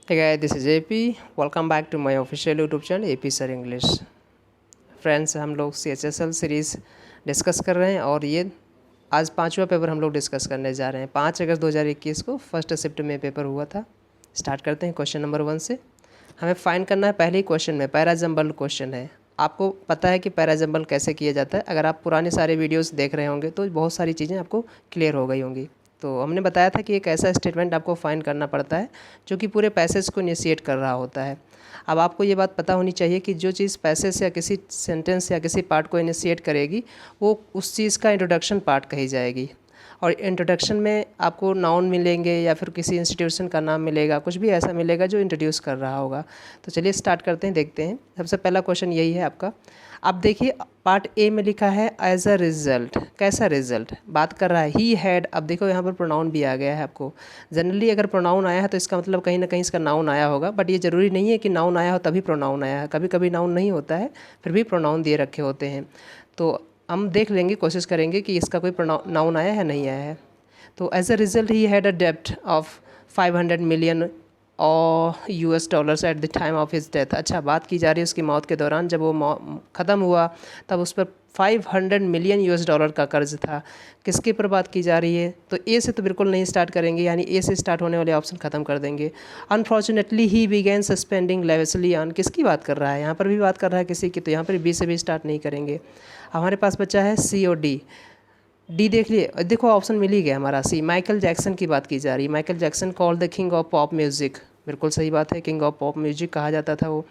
Hey guys, this is AP. Welcome back to my official YouTube channel AP Sir English. Friends, हम लोग CHSL series discuss कर रहे हैं और ये आज 5वां पेपर हम लोग डिस्कस करने जा रहे हैं। 5 अगस्त 2021 को फर्स्ट शिफ्ट में पेपर हुआ था। स्टार्ट करते हैं क्वेश्चन नंबर 1 से। हमें फाइंड करना है पहले ही क्वेश्चन में पैराजम्बल क्वेश्चन है। आपको पता है कि पैराजम्बल कैसे किया जाता है। अगर आप पुराने सारे वीडियोस देख रहे होंगे तो बहुत सारी चीज़ें आपको क्लियर हो गई होंगी। तो हमने बताया था कि एक ऐसा स्टेटमेंट आपको फाइंड करना पड़ता है जो कि पूरे पैसेज को इनिशिएट कर रहा होता है। अब आपको ये बात पता होनी चाहिए कि जो चीज़ पैसेज या किसी सेंटेंस या किसी पार्ट को इनिशिएट करेगी वो उस चीज़ का इंट्रोडक्शन पार्ट कही जाएगी। और इंट्रोडक्शन में आपको नाउन मिलेंगे या फिर किसी इंस्टीट्यूशन का नाम मिलेगा, कुछ भी ऐसा मिलेगा जो इंट्रोड्यूस कर रहा होगा। तो चलिए स्टार्ट करते हैं, देखते हैं। सबसे पहला क्वेश्चन यही है आपका। अब देखिए पार्ट ए में लिखा है एज अ रिजल्ट। कैसा रिजल्ट बात कर रहा है? He had. अब देखो यहाँ पर प्रोनाउन भी आ गया है आपको। जनरली अगर प्रोनाउन आया है तो इसका मतलब कहीं ना कहीं इसका नाउन आया होगा, बट ये ज़रूरी नहीं है कि नाउन आया हो तभी प्रोनाउन आया है। कभी कभी नाउन नहीं होता है फिर भी प्रोनाउन दिए रखे होते हैं। तो हम देख लेंगे, कोशिश करेंगे कि इसका कोई नाउन आया है नहीं आया है। तो as a result he had a डेब्ट of 500 million $US at the time of his death. अच्छा, बात की जा रही है उसकी मौत के दौरान। जब वो ख़त्म हुआ तब उस पर 500 मिलियन $US का कर्ज था। किसके पर बात की जा रही है? तो ए से तो बिल्कुल नहीं स्टार्ट करेंगे, यानी ए से स्टार्ट होने वाले ऑप्शन ख़त्म कर देंगे। Unfortunately he began suspending lavishly on. किसकी बात कर रहा है? यहाँ पर भी बात कर रहा है किसी की, तो यहाँ पर बी से भी स्टार्ट नहीं करेंगे। हमारे पास बचा है सी और डी। डी देख लिए, देखो ऑप्शन मिल ही गया हमारा सी। माइकल जैक्सन की बात की जा रही है। Michael Jackson called the king of pop music. बिल्कुल सही बात है, किंग ऑफ पॉप म्यूजिक कहा जाता था वो।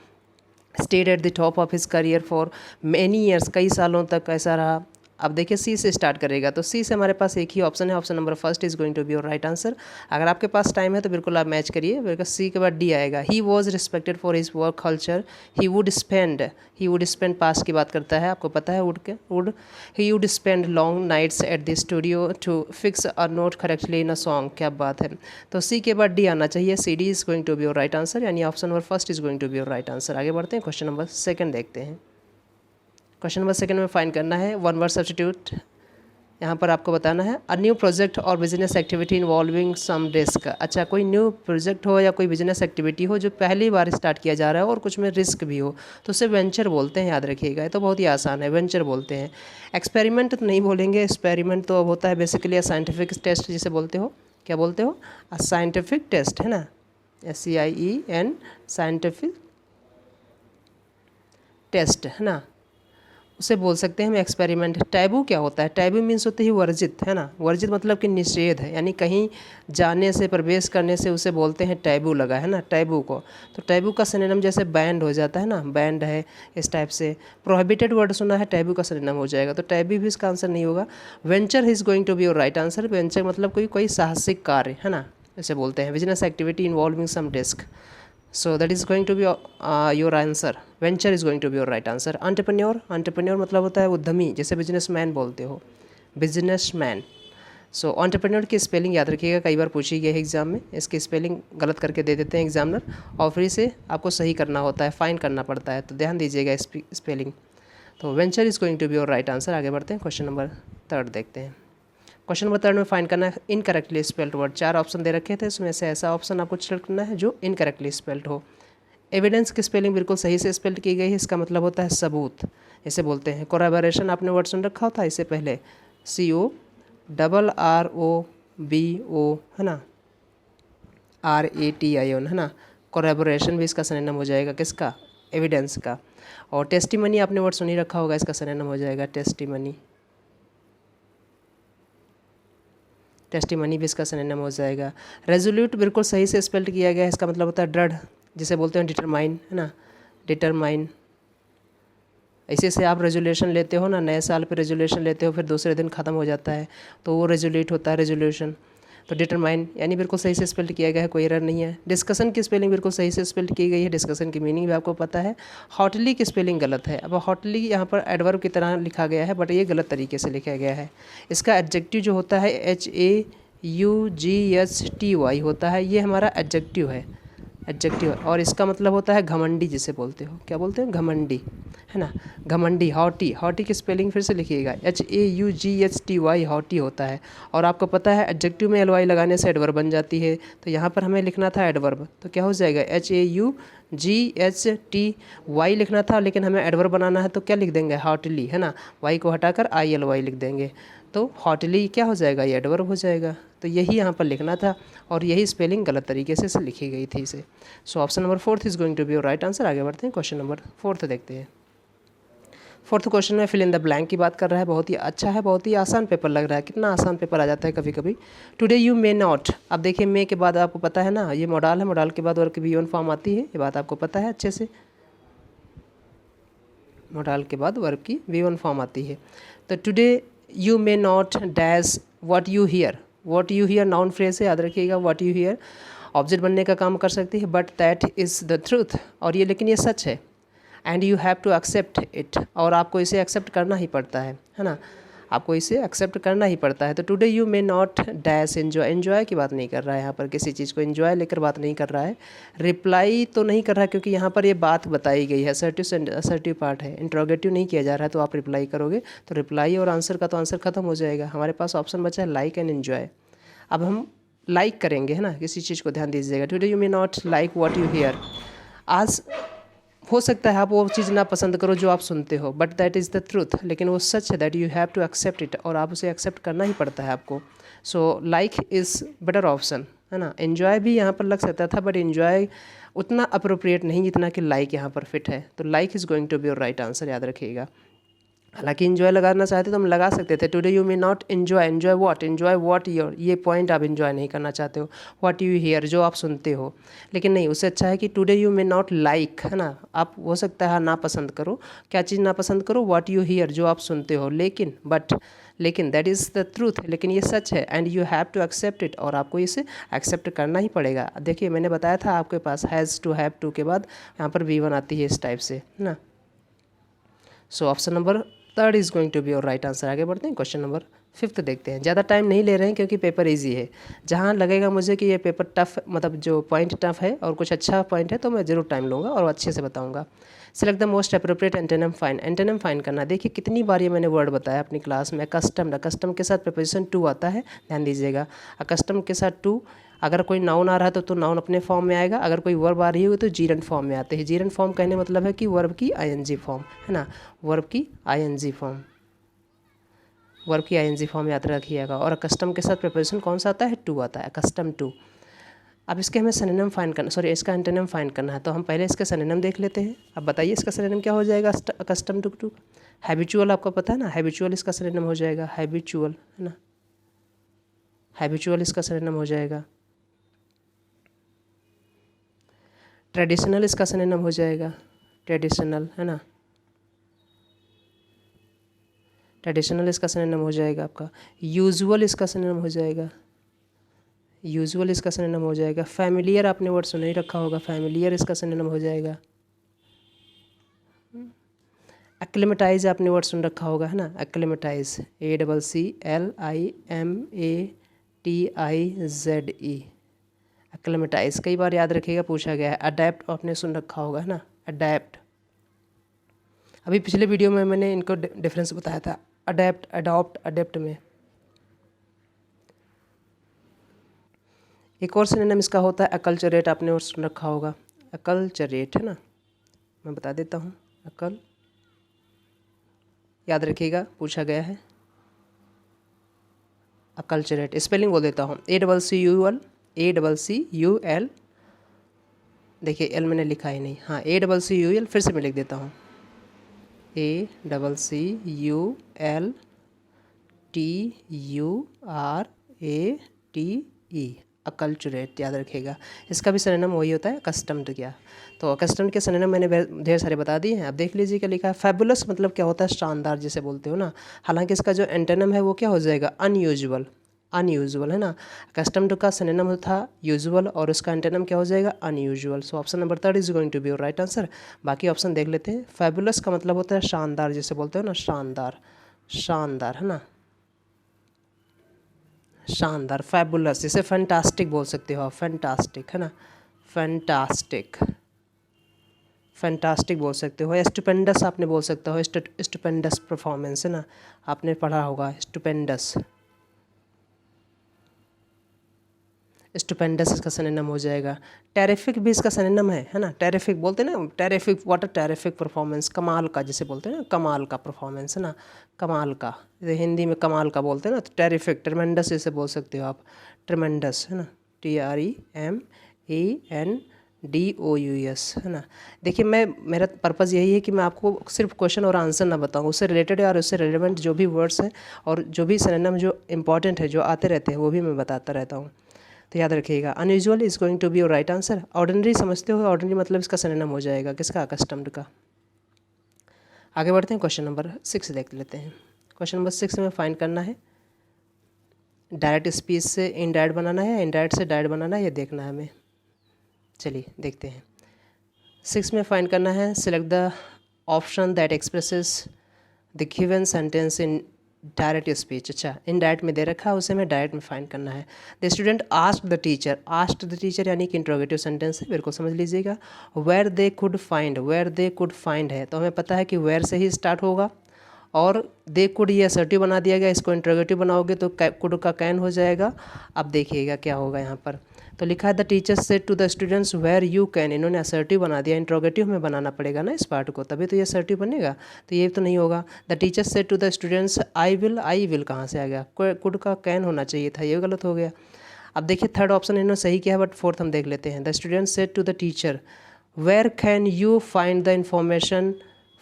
Stayed at the top of his career for many years, कई सालों तक ऐसा रहा। अब देखिए सी से स्टार्ट करेगा, तो सी से हमारे पास एक ही ऑप्शन है, option number first is going to be your right answer. अगर आपके पास टाइम है तो बिल्कुल आप मैच करिए, बिल्कुल सी के बाद डी आएगा। He was respected for his work culture. He would spend past की बात करता है, आपको पता है he would spend long nights at the studio to fix a note correctly in a song. क्या बात है। तो सी के बाद डी आना चाहिए। C d is going to be your right answer, यानी option number first is going to be your right answer. आगे बढ़ते हैं, क्वेश्चन नंबर सेकंड देखते हैं। क्वेश्चन नंबर सेकंड में फाइंड करना है वन वर्ड सब्स्टिट्यूट। यहाँ पर आपको बताना है अ न्यू प्रोजेक्ट और business activity involving some risk. अच्छा, कोई न्यू प्रोजेक्ट हो या कोई बिजनेस एक्टिविटी हो जो पहली बार स्टार्ट किया जा रहा है और कुछ में रिस्क भी हो, तो उसे वेंचर बोलते हैं। याद रखिएगा, ये तो बहुत ही आसान है, वेंचर बोलते हैं। एक्सपेरिमेंट तो नहीं बोलेंगे, एक्सपेरिमेंट तो होता है बेसिकली अ साइंटिफिक टेस्ट जिसे बोलते हो। क्या बोलते हो? अ साइंटिफिक टेस्ट, है ना, SCIEN, साइंटिफिक टेस्ट, है ना, उसे बोल सकते हैं हम एक्सपेरिमेंट। टैबू क्या होता है? टैबू मीन्स होते ही वर्जित, है ना। वर्जित मतलब कि निषेध है, यानी कहीं जाने से, प्रवेश करने से उसे बोलते हैं टैबू लगा, है ना, टैबू को। तो टैबू का सिनोनिम जैसे बैंड हो जाता है ना, बैंड है, इस टाइप से। प्रोहिबिटेड वर्ड सुना है, टैबू का सिनोनिम हो जाएगा, तो टैबू भी इसका आंसर नहीं होगा। Venture is going to be your right answer. Venture मतलब कोई साहसिक कार्य, है ना, इसे बोलते हैं। Business activity involving some risk, so that is going to be your answer. Venture is going to be your right answer. Entrepreneur मतलब होता है उद्यमी, जैसे बिजनेसमैन बोलते हो, बिजनेसमैन। सो एंटरप्रेन्योर की स्पेलिंग याद रखिएगा, कई बार पूछी गई है एग्जाम में। इसकी स्पेलिंग गलत करके दे देते हैं एग्जामिनर और फिर इसे आपको सही करना होता है, फाइन करना पड़ता है, तो ध्यान दीजिएगा स्पेलिंग। तो venture is going to be your right answer. आगे बढ़ते हैं, क्वेश्चन नंबर थर्ड देखते हैं। क्वेश्चन नंबर थर्ड में फाइंड करना है इनकरेक्टली स्पेल्ड वर्ड। 4 ऑप्शन दे रखे थे, उसमें से ऐसा ऑप्शन आपको सिलेक्ट करना है जो इनकरेक्टली स्पेल्ड हो। एविडेंस की स्पेलिंग बिल्कुल सही से स्पेल्ड की गई है, इसका मतलब होता है सबूत, इसे बोलते हैं। कोलैबोरेशन आपने वर्ड सुन रखा था इससे पहले, CORROBO, है ना, RATION, है ना। कोलैबोरेशन भी इसका सिनोनिम हो जाएगा, किसका? एविडेंस का। और टेस्टिमनी आपने वर्ड सुन ही रखा होगा, इसका सिनोनिम हो जाएगा टेस्टिमनी। टेस्टिमनी भी इसका सिनोनिम हो जाएगा। रेजोल्यूट बिल्कुल सही से स्पेल्ड किया गया है, इसका मतलब होता है दृढ़, जिसे बोलते हैं डिटरमाइन, है ना, डिटरमाइन। इसी से आप रेजोल्यूशन लेते हो ना, नए साल पे रेजोल्यूशन लेते हो, फिर दूसरे दिन ख़त्म हो जाता है तो वो रेजोल्यूट होता है, रेजोल्यूशन। तो डिटरमाइन यानी बिल्कुल सही से स्पेल्ड किया गया है, कोई एरर नहीं है। डिस्कशन की स्पेलिंग बिल्कुल सही से स्पेल्ड की गई है, डिस्कशन की मीनिंग भी आपको पता है। हॉटली की स्पेलिंग गलत है। अब हॉटली यहाँ पर एडवर्ब की तरह लिखा गया है, बट ये गलत तरीके से लिखा गया है। इसका एडजेक्टिव जो होता है HAUGHTY होता है, ये हमारा एडजेक्टिव है, एडजेक्टिव, और इसका मतलब होता है घमंडी, जिसे बोलते हो, क्या बोलते हैं, घमंडी, है ना, घमंडी। हॉटी, हॉटी की स्पेलिंग फिर से लिखिएगा, HAUGHTY, हॉटी होता है। और आपको पता है एडजेक्टिव में LY लगाने से एडवर्ब बन जाती है, तो यहाँ पर हमें लिखना था एडवर्ब, तो क्या हो जाएगा, HAUGHTY लिखना था, लेकिन हमें एडवर्ब बनाना है तो क्या लिख देंगे, हॉटली, है ना, वाई को हटाकर ILY लिख देंगे, तो हॉटली क्या हो जाएगा, ये एडवर्ब हो जाएगा। तो यही यहाँ पर लिखना था, और यही स्पेलिंग गलत तरीके से लिखी गई थी इसे। So option number 4 is going to be your right answer. आगे बढ़ते हैं, क्वेश्चन नंबर 4 देखते हैं। 4th क्वेश्चन में फिल इन द ब्लैंक की बात कर रहा है। बहुत ही अच्छा है, बहुत ही आसान पेपर लग रहा है। कितना आसान पेपर आ जाता है कभी कभी। टुडे यू मे नॉट, अब देखिए मे के बाद आपको पता है ना, ये मॉडल है, मॉडल के बाद वर्ब की V1 फॉर्म आती है, ये बात आपको पता है अच्छे से। मॉडल के बाद वर्ब की V1 फॉर्म आती है। तो today you may not dash what you here, what you here noun phrase है, याद रखिएगा, व्हाट यू हियर ऑब्जेक्ट बनने का काम कर सकती है, but that is the truth, और ये लेकिन ये सच है, and you have to accept it, और आपको इसे एक्सेप्ट करना ही पड़ता है ना, आपको इसे एक्सेप्ट करना ही पड़ता है। तो today you may not dash enjoy, enjoy की बात नहीं कर रहा है यहाँ पर, किसी चीज़ को एन्जॉय लेकर बात नहीं कर रहा है। रिप्लाई तो नहीं कर रहा है, क्योंकि यहाँ पर ये बात बताई गई है, असर्टिव पार्ट है, इंट्रोगेटिव नहीं किया जा रहा है, तो आप रिप्लाई करोगे, तो रिप्लाई और आंसर का तो आंसर खत्म हो जाएगा। हमारे पास ऑप्शन बचा है लाइक एंड एन्जॉय। अब हम लाइक करेंगे, है ना, किसी चीज़ को ध्यान दीजिएगा। Today you may not like what you here, आज हो सकता है आप वो चीज़ ना पसंद करो जो आप सुनते हो, but that is the truth, लेकिन वो सच है, that you have to accept it, और आप उसे एक्सेप्ट करना ही पड़ता है आपको। So like is better option, है ना। एन्जॉय भी यहाँ पर लग सकता था, बट एन्जॉय उतना अप्रोप्रिएट नहीं जितना कि लाइक यहाँ पर फिट है, तो like is going to be your right answer, याद रखिएगा। हालांकि इन्जॉय लगाना चाहते तो हम लगा सकते थे, today you may not enjoy, enjoy what your, ये पॉइंट आप एन्जॉय नहीं करना चाहते हो, व्हाट यू हियर जो आप सुनते हो, लेकिन नहीं, उससे अच्छा है कि today you may not like, है ना, आप हो सकता है ना पसंद करो, क्या चीज़ ना पसंद करो, व्हाट यू हियर जो आप सुनते हो, लेकिन दैट इज़ द ट्रूथ, लेकिन ये सच है, and you have to accept it, और आपको इसे एक्सेप्ट करना ही पड़ेगा। देखिए मैंने बताया था आपके पास हैज़ टू, हैव टू के बाद यहाँ पर V1 आती है इस टाइप से, है ना। So option number 3 is going to be your right answer. आगे बढ़ते हैं, क्वेश्चन नंबर 5 देखते हैं। ज़्यादा टाइम नहीं ले रहे हैं क्योंकि पेपर इजी है। जहाँ लगेगा मुझे कि ये पेपर टफ, मतलब जो पॉइंट टफ है और कुछ अच्छा पॉइंट है, तो मैं ज़रूर टाइम लूँगा और अच्छे से बताऊँगा। Select the most appropriate antonym find, antonym find करना। देखिए कितनी बार ये मैंने वर्ड बताया अपनी क्लास में, अकस्टम्ड, अकस्टम के साथ प्रीपोजिशन टू आता है, ध्यान दीजिएगा। अकस्टम के साथ टू, अगर कोई नाउन आ रहा है तो नाउन अपने फॉर्म में आएगा, अगर कोई वर्ब आ रही है तो जीरंड फॉर्म में आते हैं। जीरंड फॉर्म कहने मतलब है कि वर्ब की ING फॉर्म, है ना, वर्ब की ING फॉर्म, वर्ब की ING फॉर्म याद रखिएगा। और अकस्टम के साथ प्रीपोजिशन कौन सा आता है, टू आता है, अकस्टम टू। अब इसके हमें सिनोनिम फाइंड करना, सॉरी इसका एंटोनिम फाइंड करना है, तो हम पहले इसका सिनोनिम देख लेते हैं। अब बताइए इसका सिनोनिम क्या हो जाएगा, अकस्टम टू। हैबिचुअल, आपको पता है ना, हैबिचुअल इसका सिनोनिम हो जाएगा, हैबिचुअल, है ना, हैबिचुअल इसका सिनोनिम हो जाएगा। ट्रेडिशनल इसका सिनोनिम हो जाएगा, ट्रेडिशनल, है ना, ट्रेडिशनल इसका सिनोनिम हो जाएगा आपका। यूजुअल इसका सिनोनिम हो जाएगा, यूजुअल इसका सिनोनिम हो जाएगा। फैमिलियर आपने वर्ड सुन ही रखा होगा, फैमिलियर इसका सिनोनिम हो जाएगा। एक्लेमेटाइज आपने वर्ड सुन रखा होगा, है ना, एक्लेमेटाइज, ACCLIMATIZE, एक्लेमेटाइज कई बार याद रखिएगा, पूछा गया है। अडेप्ट आपने सुन रखा होगा, है ना, अडेप्ट। अभी पिछले वीडियो में मैंने इनको डिफरेंस बताया था, अडेप्ट, अडॉप्ट, अडेप्ट में। एक और सिनोनिम इसका होता है अकल्चरेट, आपने और सुन रखा होगा, अकल्चरेट, है ना, मैं बता देता हूँ, अकल, याद रखिएगा, पूछा गया है। अकल्चरेट स्पेलिंग बोल देता हूँ, ACCUL, देखिए एल मैंने लिखा ही नहीं, हाँ, ACCUL, फिर से मैं लिख देता हूँ, ACCULTURATE, अकल्चरेट, याद रखिएगा। इसका भी सिनोनिम वही होता है, अकस्टम्ड क्या। तो अकस्टम्ड के सिनोनिम मैंने ढेर सारे बता दिए हैं। अब देख लीजिए क्या लिखा है, फैबुलस मतलब क्या होता है, शानदार जिसे बोलते हो ना। हालांकि इसका जो एंटोनिम है वो क्या हो जाएगा, अनयूजुअल, अनयूजुअल, है ना। कस्टम्ड का सिनोनिम था यूजुअल, और उसका एंटोनिम क्या हो जाएगा, unusual. So option number 3 is going to be your right answer. बाकी ऑप्शन देख लेते हैं। फैबुलस का मतलब होता है शानदार, जिसे बोलते हो ना, शानदार, शानदार, है ना, शानदार, फैबुलस, जिसे फैंटास्टिक बोल सकते हो आप, फैंटास्टिक, है ना, फैंटास्टिक, फैंटास्टिक बोल सकते हो। स्टुपेंडस आपने बोल सकते हो, स्टुपेंडस परफॉर्मेंस है ना, आपने पढ़ा होगा स्टुपेंडस। स्टुपेंडस इसका सिनोनिम हो जाएगा। टेरिफिक भी इसका सिनोनिम है ना, टेरिफिक बोलते हैं ना, terrific, what a terrific performance, कमाल का जिसे बोलते हैं ना, कमाल का परफॉर्मेंस है ना, कमाल का, जैसे हिंदी में कमाल का बोलते हैं ना, तो टेरिफिक, ट्रिमेंडस इसे बोल सकते हो आप, ट्रिमेंडस है ना, TREMENDOUS है ना। देखिए मेरा पर्पज़ यही है कि मैं आपको सिर्फ क्वेश्चन और आंसर ना बताऊँ, उससे रिलेटेड और उससे रिलेवेंट जो भी वर्ड्स हैं और जो भी सिनोनिम जो इंपॉर्टेंट है जो आते रहते हैं वो भी मैं बताता रहता हूँ। तो याद रखिएगा, unusual is going to be your right answer. Ordinary समझते हो, ऑर्डिनरी मतलब इसका सिनोनिम हो जाएगा किसका, अकस्टम्ड का। आगे बढ़ते हैं, क्वेश्चन नंबर 6 देख लेते हैं। क्वेश्चन नंबर 6 में फाइंड करना है डायरेक्ट स्पीच से इनडायरेक्ट बनाना है, इनडायरेक्ट से डायरेक्ट बनाना है, ये देखना है हमें। चलिए देखते हैं। 6 में फाइंड करना है select the option that expresses the given sentence in direct speech. अच्छा, इन डायरेक्ट में दे रखा है, उसे हमें डायरेक्ट में फाइंड करना है। The student asked the teacher, asked the teacher यानी कि इंट्रोगेटिव सेंटेंस है, बिल्कुल समझ लीजिएगा। Where they could find, where they could find है तो हमें पता है कि वेयर से ही स्टार्ट होगा, और दे कुड ये असर्टिव बना दिया गया, इसको इंट्रोगेटिव बनाओगे तो कुड का कैन हो जाएगा। अब देखिएगा क्या होगा यहाँ पर, तो लिखा है the teacher said to the students where you can, इन्होंने असर्टिव बना दिया, इंट्रोगेटिव में बनाना पड़ेगा ना इस पार्ट को, तभी तो ये असर्टिव बनेगा, तो ये तो नहीं होगा। The teacher said to the students I will कहाँ से आ गया, कुड का कैन होना चाहिए था, ये गलत हो गया। अब देखिए थर्ड ऑप्शन इन्होंने सही किया है, बट फोर्थ हम देख लेते हैं। The student said to the teacher where can you find the information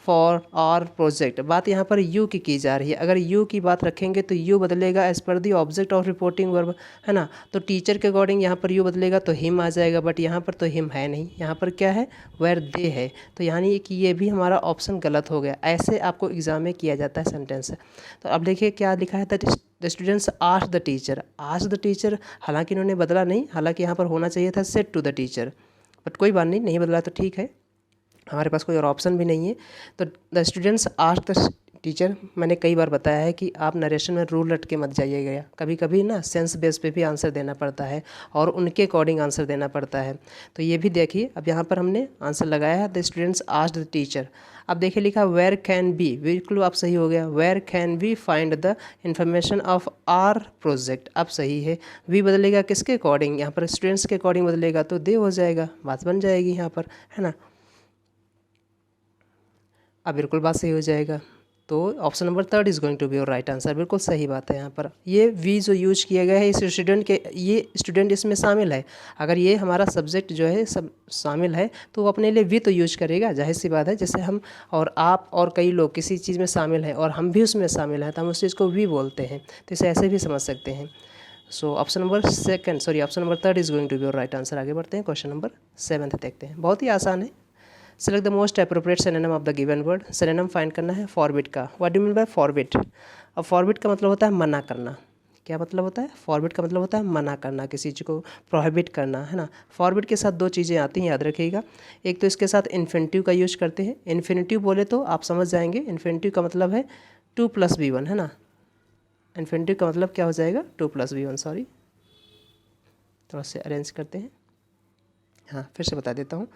for our project. बात यहाँ पर यू की जा रही है, अगर यू की बात रखेंगे तो यू बदलेगा एज पर the object of reporting verb है ना, तो टीचर के अकॉर्डिंग यहाँ पर यू बदलेगा तो हिम आ जाएगा, बट यहाँ पर तो हिम है नहीं, यहाँ पर क्या है, वेयर दे है, तो यानी कि ये भी हमारा ऑप्शन गलत हो गया। ऐसे आपको एग्जाम में किया जाता है सेंटेंस। तो अब देखिए क्या लिखा है, the students asked the teacher, asked the teacher, हालांकि इन्होंने बदला नहीं, हालांकि यहाँ पर होना चाहिए था said to the teacher, but कोई बात नहीं, नहीं बदला तो ठीक है, हमारे पास कोई और ऑप्शन भी नहीं है। तो the students asked the teacher, मैंने कई बार बताया है कि आप नरेशन में रूल रट के मत जाइएगा, कभी कभी ना सेंस बेस पे भी आंसर देना पड़ता है और उनके अकॉर्डिंग आंसर देना पड़ता है। तो ये भी देखिए, अब यहाँ पर हमने आंसर लगाया है the students asked the teacher. अब देखिए लिखा वेयर कैन बी, बिल्कुल अब सही हो गया, where can be find the information of our project, अब सही है। वी बदलेगा किसके अकॉर्डिंग, यहाँ पर स्टूडेंट्स के अकॉर्डिंग बदलेगा तो दे हो जाएगा, बात बन जाएगी यहाँ पर, है ना। अब बिल्कुल बात सही हो जाएगा, तो option number third is going to be your right answer, बिल्कुल सही बात है। यहाँ पर ये वी जो यूज किया गया है इस स्टूडेंट के, ये स्टूडेंट इसमें शामिल है, अगर ये हमारा सब्जेक्ट जो है सब शामिल है तो वो अपने लिए वी तो यूज करेगा, जाहिर सी बात है। जैसे हम और आप और कई लोग किसी चीज़ में शामिल हैं और हम भी उसमें शामिल हैं तो हम उस चीज़ को वी बोलते हैं, तो इसे ऐसे भी समझ सकते हैं। So option number third is going to be your right answer. आगे बढ़ते हैं, क्वेश्चन नंबर 7 देखते हैं, बहुत ही आसान है। Select the most appropriate synonym of the given word, synonym find करना है फॉरबिड का। What do mean by forbid, अब फॉरबिड का मतलब होता है मना करना, क्या मतलब होता है, फॉरबिड का मतलब होता है मना करना, किसी चीज़ को प्रोहिबिट करना, है ना। फॉरबिड के साथ दो चीज़ें आती हैं, याद रखिएगा, एक तो इसके साथ इन्फिनिटिव का यूज करते हैं, इन्फिनिटिव बोले तो आप समझ जाएंगे, इन्फिनिटिव का मतलब है 2 + B1 है ना, इन्फिनिटिव का मतलब क्या हो जाएगा 2 + B1, सॉरी थोड़ा से अरेंज करते हैं, हाँ फिर से बता देता हूँ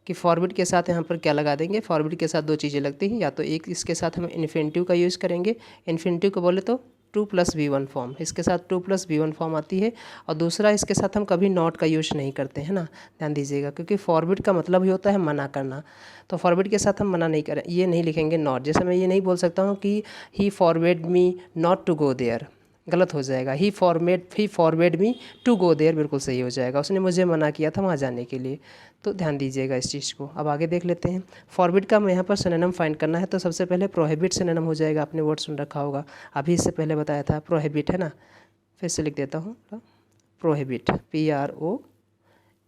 कि फॉरवर्ड के साथ यहाँ पर क्या लगा देंगे, फॉरवर्ड के साथ दो चीज़ें लगती हैं, या तो एक इसके साथ हम इन्फिनिटिव का यूज़ करेंगे, इन्फिनिटिव को बोले तो 2 + B1 फॉर्म, इसके साथ 2 + B1 फॉर्म आती है, और दूसरा इसके साथ हम कभी नॉट का यूज़ नहीं करते हैं ना, ध्यान दीजिएगा, क्योंकि फॉरवर्ड का मतलब ही होता है मना करना, तो फॉरवर्ड के साथ हम मना नहीं करें, ये नहीं लिखेंगे नॉट, जैसे मैं ये नहीं बोल सकता हूँ कि he forbade me not to go there, गलत हो जाएगा, he forbade me to go there बिल्कुल सही हो जाएगा, उसने मुझे मना किया था वहाँ जाने के लिए, तो ध्यान दीजिएगा इस चीज़ को। अब आगे देख लेते हैं, फॉरबिड का यहाँ पर सिनोनिम फाइंड करना है, तो सबसे पहले प्रोहिबिट सिनोनिम हो जाएगा, आपने वर्ड सुन रखा होगा, अभी इससे पहले बताया था प्रोहिबिट, है ना, फिर से लिख देता हूँ, प्रोहिबिट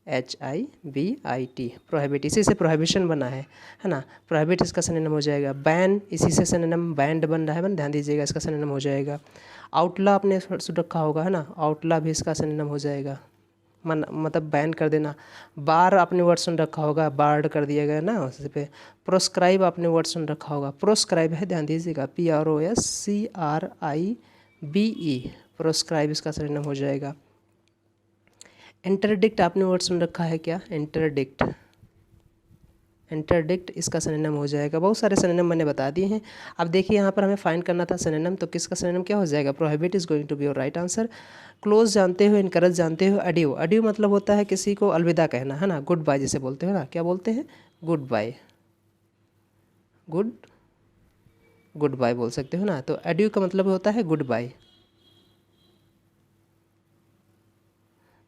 PROHIBIT, प्रोहिबिट, इसी से प्रोहिबिशन बना है ना, प्रोहिबिट इसका सिनोनिम हो जाएगा। बैन, इसी से सिनोनिम बैंड बन रहा है, ध्यान दीजिएगा, इसका सिनोनिम हो जाएगा। आउटला आपने सुन रखा होगा, है ना, आउटला भी इसका सिनोनिम हो जाएगा, मतलब बैन कर देना। बार आपने वर्ड सुन रखा होगा, बार्ड कर दिया गया ना उस पे। प्रोस्क्राइब आपने वर्ड सुन रखा होगा, प्रोस्क्राइब है, ध्यान दीजिएगा, PROSCRIBE, प्रोस्क्राइब इसका सिनोनिम हो जाएगा। इंटरडिक्ट आपने वर्ड सुन रखा है क्या? इंटरडिक्ट, इंटरडिक्ट इसका सिनोनिम हो जाएगा। बहुत सारे सिनोनिम मैंने बता दिए हैं। अब देखिए यहाँ पर हमें फाइंड करना था सिनोनिम, तो किसका सिनोनिम क्या हो जाएगा? Prohibit is going to be your right answer. Close जानते हो, इनकरेज जानते हो, अड्यू, अड्यू मतलब होता है किसी को अलविदा कहना, है ना, गुड बाय जिसे बोलते हो ना, क्या बोलते हैं? गुड बाय, गुड बाय बोल सकते हो ना, तो अड्यू का मतलब होता है गुड बाय,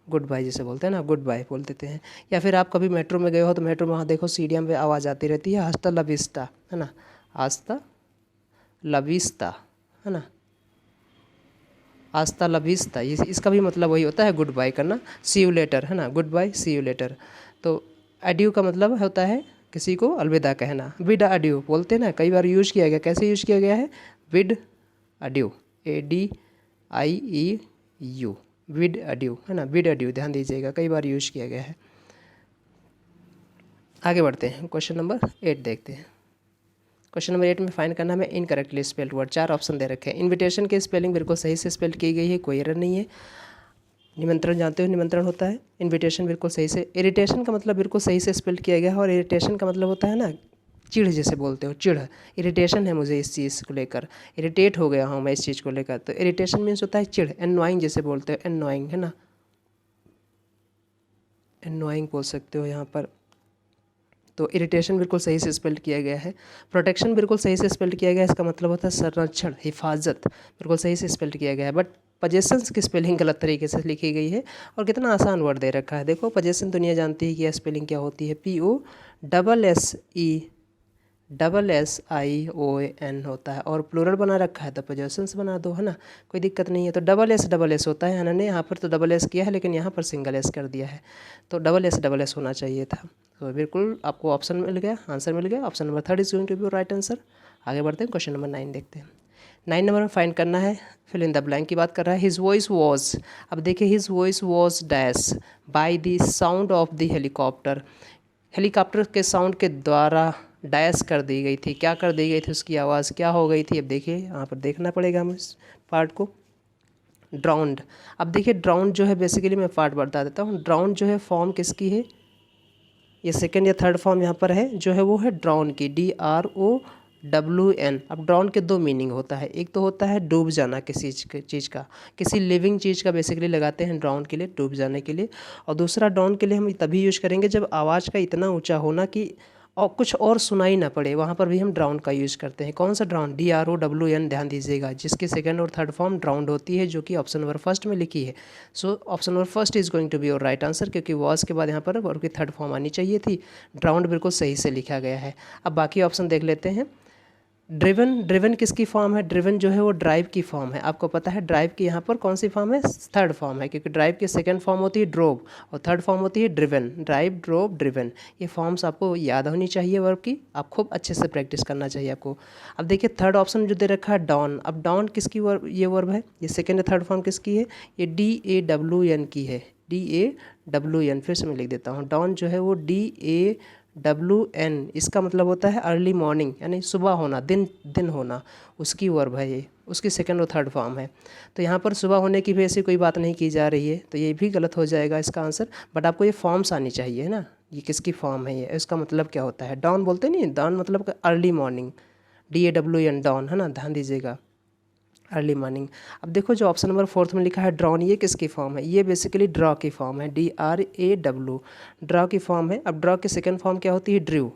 गुड बाय जिसे बोलते हैं ना, गुड बाय बोल देते हैं। या फिर आप कभी मेट्रो में गए हो तो मेट्रो में वहाँ देखो सीढ़ियों में आवाज़ आती रहती है, हस्ता लविस्ता, है ना, आस्ता लविस्ता, है ना, आस्ता लविस्ता, ये इसका भी मतलब वही होता है गुड बाय करना, सी यू लेटर, है ना, goodbye see you later. तो एड्यू का मतलब होता है किसी को अलविदा कहना। विद अड्यू बोलते हैं ना, कई बार यूज किया गया, कैसे यूज किया गया है? With adieu, ADIEU, with adieu, है ना, विद अड्यू, ध्यान दीजिएगा, कई बार यूज किया गया है। आगे बढ़ते हैं, क्वेश्चन नंबर 8 देखते हैं। क्वेश्चन नंबर 8 में फाइंड करना हमें इनकरेक्टली स्पेल्ड वर्ड। 4 ऑप्शन दे रखे हैं। इनविटेशन की स्पेलिंग बिल्कुल सही से स्पेल्ड की गई है, कोई एरर नहीं है। निमंत्रण जानते हो, निमंत्रण होता है। इनविटेशन बिल्कुल सही से। इरिटेशन का मतलब बिल्कुल सही से स्पेल्ड किया गया है, और इरिटेशन का मतलब होता है ना चिढ़ जिसे बोलते हो, चिढ़, इरिटेशन है मुझे इस चीज़ को लेकर, इरिटेट हो गया हूँ मैं इस चीज़ को लेकर, तो इरिटेशन मीन्स होता है चिढ़। एननोइंग जिसे बोलते हो, एननोइंग, है ना, एननोइंग बोल सकते हो यहाँ पर। तो इरिटेशन बिल्कुल सही से स्पेल्ड किया गया है। प्रोटेक्शन बिल्कुल सही से स्पेल्ड किया गया है, इसका मतलब होता है संरक्षण, हिफाजत, बिल्कुल सही से स्पेल्ड किया गया है। बट पजेशंस की स्पेलिंग गलत तरीके से लिखी गई है, और कितना आसान वर्ड दे रखा है। देखो पजेशन दुनिया जानती है कि यह स्पेलिंग क्या होती है, POSSESSION होता है, और प्लूरल बना रखा है तो पजेशंस बना दो, है ना, कोई दिक्कत नहीं है। तो डबल एस होता है, इन्होंने यहाँ पर तो डबल एस किया है, लेकिन यहाँ पर सिंगल एस कर दिया है, तो डबल एस होना चाहिए था। तो बिल्कुल आपको ऑप्शन मिल गया, आंसर मिल गया। Option number 3 is going to be right answer. आगे बढ़ते हैं, क्वेश्चन नंबर 9 देखते हैं। 9 नंबर में फाइंड करना है, फिल इन द ब्लैंक की बात कर रहा है। हिज वॉइस वॉज, अब देखिए his voice was dash by the sound of the helicopter, helicopter के साउंड के द्वारा डैश कर दी गई थी। क्या कर दी गई थी? उसकी आवाज़ क्या हो गई थी? अब देखिए यहाँ पर देखना पड़ेगा हमें इस पार्ट को। ड्राउंड, अब देखिए ड्राउंड जो है, बेसिकली मैं पार्ट बता देता हूँ। ड्राउंड जो है फॉर्म किसकी है? ये सेकंड या थर्ड फॉर्म यहाँ पर है जो है वो है ड्राउन की, DROWN। अब ड्राउन के दो मीनिंग होता है, एक तो होता है डूब जाना किसी चीज़ का, किसी लिविंग चीज़ का बेसिकली लगाते हैं ड्राउन के लिए, डूब जाने के लिए। और दूसरा ड्राउन के लिए हम तभी यूज करेंगे जब आवाज़ का इतना ऊंचा होना कि और कुछ और सुनाई ना पड़े, वहाँ पर भी हम ड्राउंड का यूज़ करते हैं। कौन सा ड्राउंड? DROWN, ध्यान दीजिएगा, जिसकी सेकंड और थर्ड फॉर्म ड्राउंड होती है, जो कि ऑप्शन नंबर फर्स्ट में लिखी है। So option number first is going to be your right answer, क्योंकि वॉज के बाद यहाँ पर वर्ब की थर्ड फॉर्म आनी चाहिए थी। ड्राउंड बिल्कुल सही से लिखा गया है। अब बाकी ऑप्शन देख लेते हैं। ड्रिवन, ड्रिवन किसकी फॉर्म है? ड्रिवन जो है वो ड्राइव की फॉर्म है। आपको पता है ड्राइव की यहाँ पर कौन सी फॉर्म है? थर्ड फॉर्म है, क्योंकि ड्राइव की सेकंड फॉर्म होती है ड्रोव और थर्ड फॉर्म होती है ड्रिवन। ड्राइव, ड्रोव, ड्रिवन, ये फॉर्म्स आपको याद होनी चाहिए वर्ब की, आप खूब अच्छे से प्रैक्टिस करना चाहिए आपको। अब देखिए थर्ड ऑप्शन जो दे रखा है डॉन, अब डॉन किसकी वर्ब, ये वर्ब है, ये सेकेंड या थर्ड फॉर्म किसकी है? ये DAWN की है, DAWN, फिर से मैं लिख देता हूँ। डॉन जो है वो DAWN, इसका मतलब होता है अर्ली मॉर्निंग, यानी सुबह होना, दिन होना, उसकी वर्ब है ये, उसकी सेकंड और थर्ड फॉर्म है। तो यहाँ पर सुबह होने की भी ऐसी कोई बात नहीं की जा रही है, तो ये भी गलत हो जाएगा इसका आंसर। बट आपको ये फॉर्म्स आनी चाहिए, है ना, ये किसकी फॉर्म है, ये इसका मतलब क्या होता है। डॉन बोलते नहीं, डॉन मतलब अर्ली मॉर्निंग, DAWN, डॉन, है ना, ध्यान दीजिएगा, अर्ली मॉर्निंग। अब देखो जो ऑप्शन नंबर 4 में लिखा है ड्रॉन, ये किसकी फॉर्म है? ये बेसिकली ड्रॉ की फॉर्म है, DRAW, ड्रॉ की फॉर्म है। अब ड्रॉ की सेकंड फॉर्म क्या होती है? ड्रू,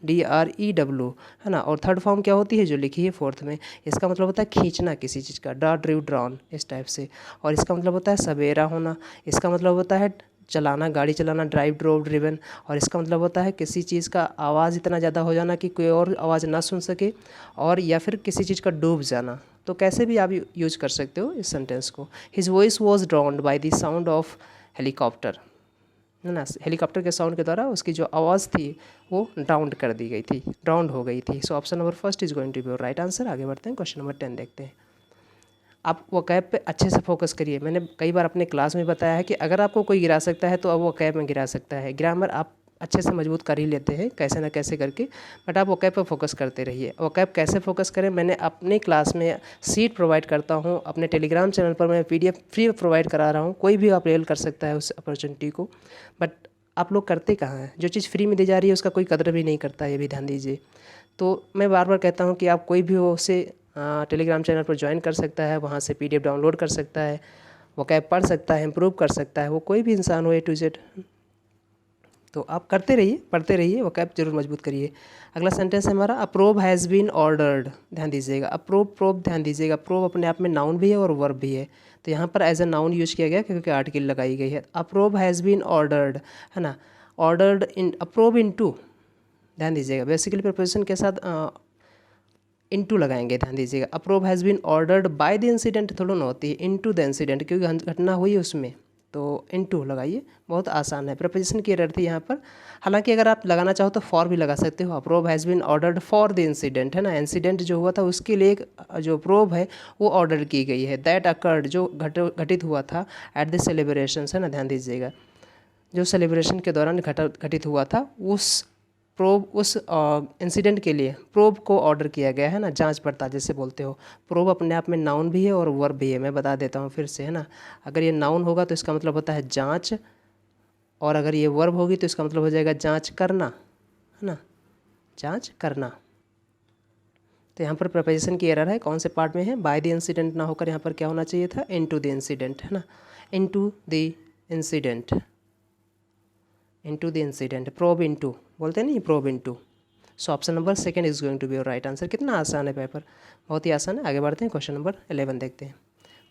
DREW, है ना, और थर्ड फॉर्म क्या होती है जो लिखी है फोर्थ में? इसका मतलब होता है खींचना किसी चीज़ का, ड्रा, ड्रू, ड्रॉन, इस टाइप से। और इसका मतलब होता है सवेरा होना, इसका मतलब होता है चलाना, गाड़ी चलाना, ड्राइव, ड्रोव, ड्रिवन। और इसका मतलब होता है किसी चीज़ का आवाज़ इतना ज़्यादा हो जाना कि कोई और आवाज़ ना सुन सके, और या फिर किसी चीज़ का डूब जाना। तो कैसे भी आप यूज कर सकते हो इस सेंटेंस को। His voice was drowned by the sound of helicopter, है ना, हेलीकॉप्टर के साउंड के द्वारा उसकी जो आवाज़ थी वो ड्राउंड कर दी गई थी, ड्राउंड हो गई थी। So option number first is going to be right answer. आगे बढ़ते हैं, क्वेश्चन नंबर 10 देखते हैं। आप वोकैब पे अच्छे से फोकस करिए। मैंने कई बार अपने क्लास में बताया है कि अगर आपको कोई गिरा सकता है तो अब वोकैब में गिरा सकता है। ग्रामर आप अच्छे से मजबूत कर ही लेते हैं कैसे ना कैसे करके, बट आप वोकैब पर फोकस करते रहिए। वोकैब कैसे फोकस करें, मैंने अपने क्लास में सीट प्रोवाइड करता हूँ, अपने टेलीग्राम चैनल पर मैं PDF फ्री प्रोवाइड करा रहा हूँ, कोई भी अवेल कर सकता है उस अपॉर्चुनिटी को। बट आप लोग करते कहाँ हैं, जो चीज़ फ्री में दी जा रही है उसका कोई कदर भी नहीं करता है, ये भी ध्यान दीजिए। तो मैं बार बार कहता हूँ कि आप कोई भी हो उसे टेलीग्राम चैनल पर ज्वाइन कर सकता है, वहाँ से PDF डाउनलोड कर सकता है, वोकैब पढ़ सकता है, इम्प्रूव कर सकता है, वो कोई भी इंसान हो A to Z। तो आप करते रहिए, पढ़ते रहिए, वोकैब जरूर मजबूत करिए। अगला सेंटेंस है हमारा अप्रूव हैज़ बीन ऑर्डर्ड। ध्यान दीजिएगा, अप्रूव ध्यान दीजिएगा, अप्रूव अपने आप में नाउन भी है और वर्ब भी है, तो यहाँ पर एज अ नाउन यूज किया गया क्योंकि आर्टिकल लगाई गई है। अप्रूव हैज़ बीन ऑर्डर्ड, है ना, ऑर्डर्ड इन, अप्रूव इनटू, ध्यान दीजिएगा बेसिकली प्रपोजिशन के साथ इनटू लगाएंगे, ध्यान दीजिएगा। A probe has been ordered by the incident थोड़ा ना होती है, इनटू द इंसिडेंट, क्योंकि घटना हुई उसमें, तो इनटू लगाइए, बहुत आसान है। प्रपोजिशन की एरर थी यहाँ पर, हालांकि अगर आप लगाना चाहो तो फॉर भी लगा सकते हो। A probe has been ordered for the incident, है ना, इंसिडेंट जो हुआ था उसके लिए एक जो अप्रूव है वो ऑर्डर की गई है। दैट अकर्ड, जो घटित हुआ था एट द सेलिब्रेशंस, है ना, ध्यान दीजिएगा, जो सेलिब्रेशन के दौरान घटित हुआ था उस प्रोब, उस इंसिडेंट के लिए प्रोब को ऑर्डर किया गया है ना, जांच पड़ताल जैसे बोलते हो। प्रोब अपने आप में नाउन भी है और वर्ब भी है, मैं बता देता हूँ फिर से, है ना। अगर ये नाउन होगा तो इसका मतलब होता है जांच, और अगर ये वर्ब होगी तो इसका मतलब हो जाएगा जांच करना, है ना, जांच करना। तो यहाँ पर प्रपोजिशन की एरर है, कौन से पार्ट में है, बाय द इंसिडेंट ना होकर यहाँ पर क्या होना चाहिए था, इनटू द इंसिडेंट, है ना, into the incident, into the incident, probe into बोलते हैं नहीं, probe into. So option number second is going to be your right answer. कितना आसान है पेपर, बहुत ही आसान है। आगे बढ़ते हैं, क्वेश्चन नंबर 11 देखते हैं।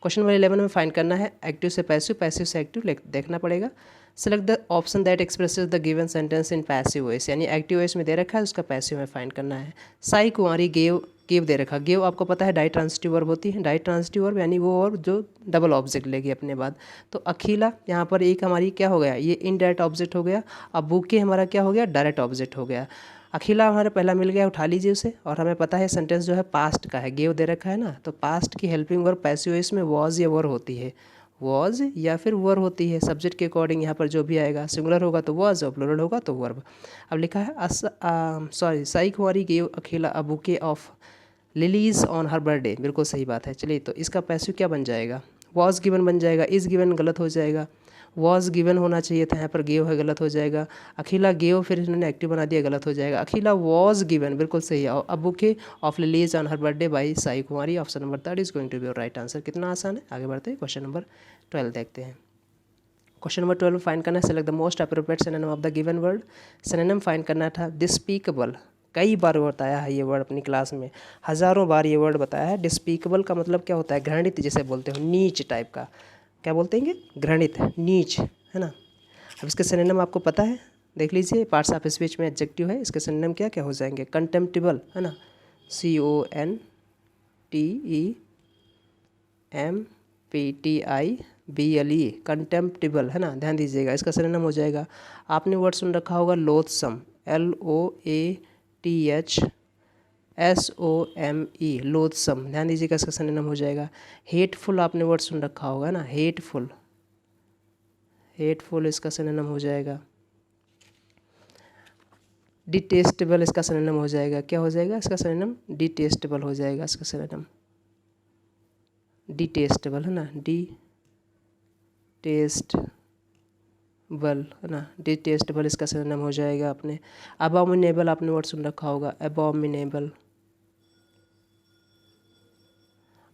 क्वेश्चन नंबर 11 में फाइंड करना है एक्टिव से पैसिव, पैसिव से एक्टिव देखना पड़ेगा। Select the option that expresses the given sentence in passive voice, यानी एक्टिव वॉइस में दे रखा है, उसका पैसिव में फाइंड करना है। साई कुंवारी गेव, गेव दे रखा, गेव आपको पता है डाई ट्रांसिटिव वर्ब होती है, डाई ट्रांसिटिव वर्ब यानी वो वर्ब जो डबल ऑब्जेक्ट लेगी अपने बाद। तो अखिला यहाँ पर एक हमारी क्या हो गया, ये इनडायरेक्ट ऑब्जेक्ट हो गया। अब बुके हमारा क्या हो गया, डायरेक्ट ऑब्जेक्ट हो गया। अखिला हमारा पहला मिल गया, उठा लीजिए उसे, और हमें पता है सेंटेंस जो है पास्ट का है, गेव दे रखा है ना, तो पास्ट की हेल्पिंग वर्ब पैसिव वॉइस में वॉज या वर होती है, वॉज या फिर वर होती है, सब्जेक्ट के अकॉर्डिंग यहाँ पर जो भी आएगा, सिंगुलर होगा तो वॉज और प्लूरल होगा तो वर्ब। अब लिखा है सॉरी, साई कुंवारी gave Akhila a bouquet of lilies on her birthday, बिल्कुल सही बात है। चलिए, तो इसका पैसिव क्या बन जाएगा, वॉज गिवन बन जाएगा, इज़ गिवन गलत हो जाएगा, वॉज गिवन होना चाहिए था, यहाँ पर गेव है, गलत हो जाएगा। अखिला गेव, फिर इन्होंने एक्टिव बना दिया, गलत हो जाएगा। अखिला वॉज गिवन, बिल्कुल सही है। अब bouquet of lilies on her birthday by Sai Kumari, option number 3 is going to be your right answer. कितना आसान है, आगे बढ़ते हैं, क्वेश्चन नंबर 12 देखते हैं। क्वेश्चन नंबर 12 फाइंड करना है, select the most appropriate synonym of the given word. Synonym find करना था डिस्पीकेबल, कई बार बताया है ये वर्ड अपनी क्लास में, हज़ारों बार ये वर्ड बताया है। डिस्पीकेबल का मतलब क्या होता है, घृणित जिसे बोलते हो, नीच टाइप का, क्या बोलते हैं, घृणित, नीच, है ना। अब इसके सिनोनिम आपको पता है, देख लीजिए, पार्ट्स ऑफ स्पीच में एडजेक्टिव है, इसके सिनोनिम क्या क्या हो जाएंगे, कंटेम्प्टिबल, है ना, CONTEMPTIBLE, कंटेम्प्टिबल, है ना, ध्यान दीजिएगा। इसका सिनोनिम हो जाएगा, आपने वर्ड सुन रखा होगा लोथसम, LOATHSOME, लोथसम, ध्यान दीजिएगा, इसका सिनोनिम हो जाएगा। हेटफुल आपने वर्ड सुन रखा होगा ना, हेटफुल, हेटफुल इसका सिनोनिम हो जाएगा। डिटेस्टेबल इसका सिनोनिम हो जाएगा, क्या हो जाएगा इसका सिनोनिम, डिटेस्टेबल हो जाएगा इसका सिनोनिम, डिटेस्टेबल, है ना, डिटेस्टेबल, है ना, डिटेस्टेबल इसका सिनोनिम हो जाएगा अपने। अबॉमिनेबल आपने वर्ड सुन रखा होगा, अबॉमिनेबल,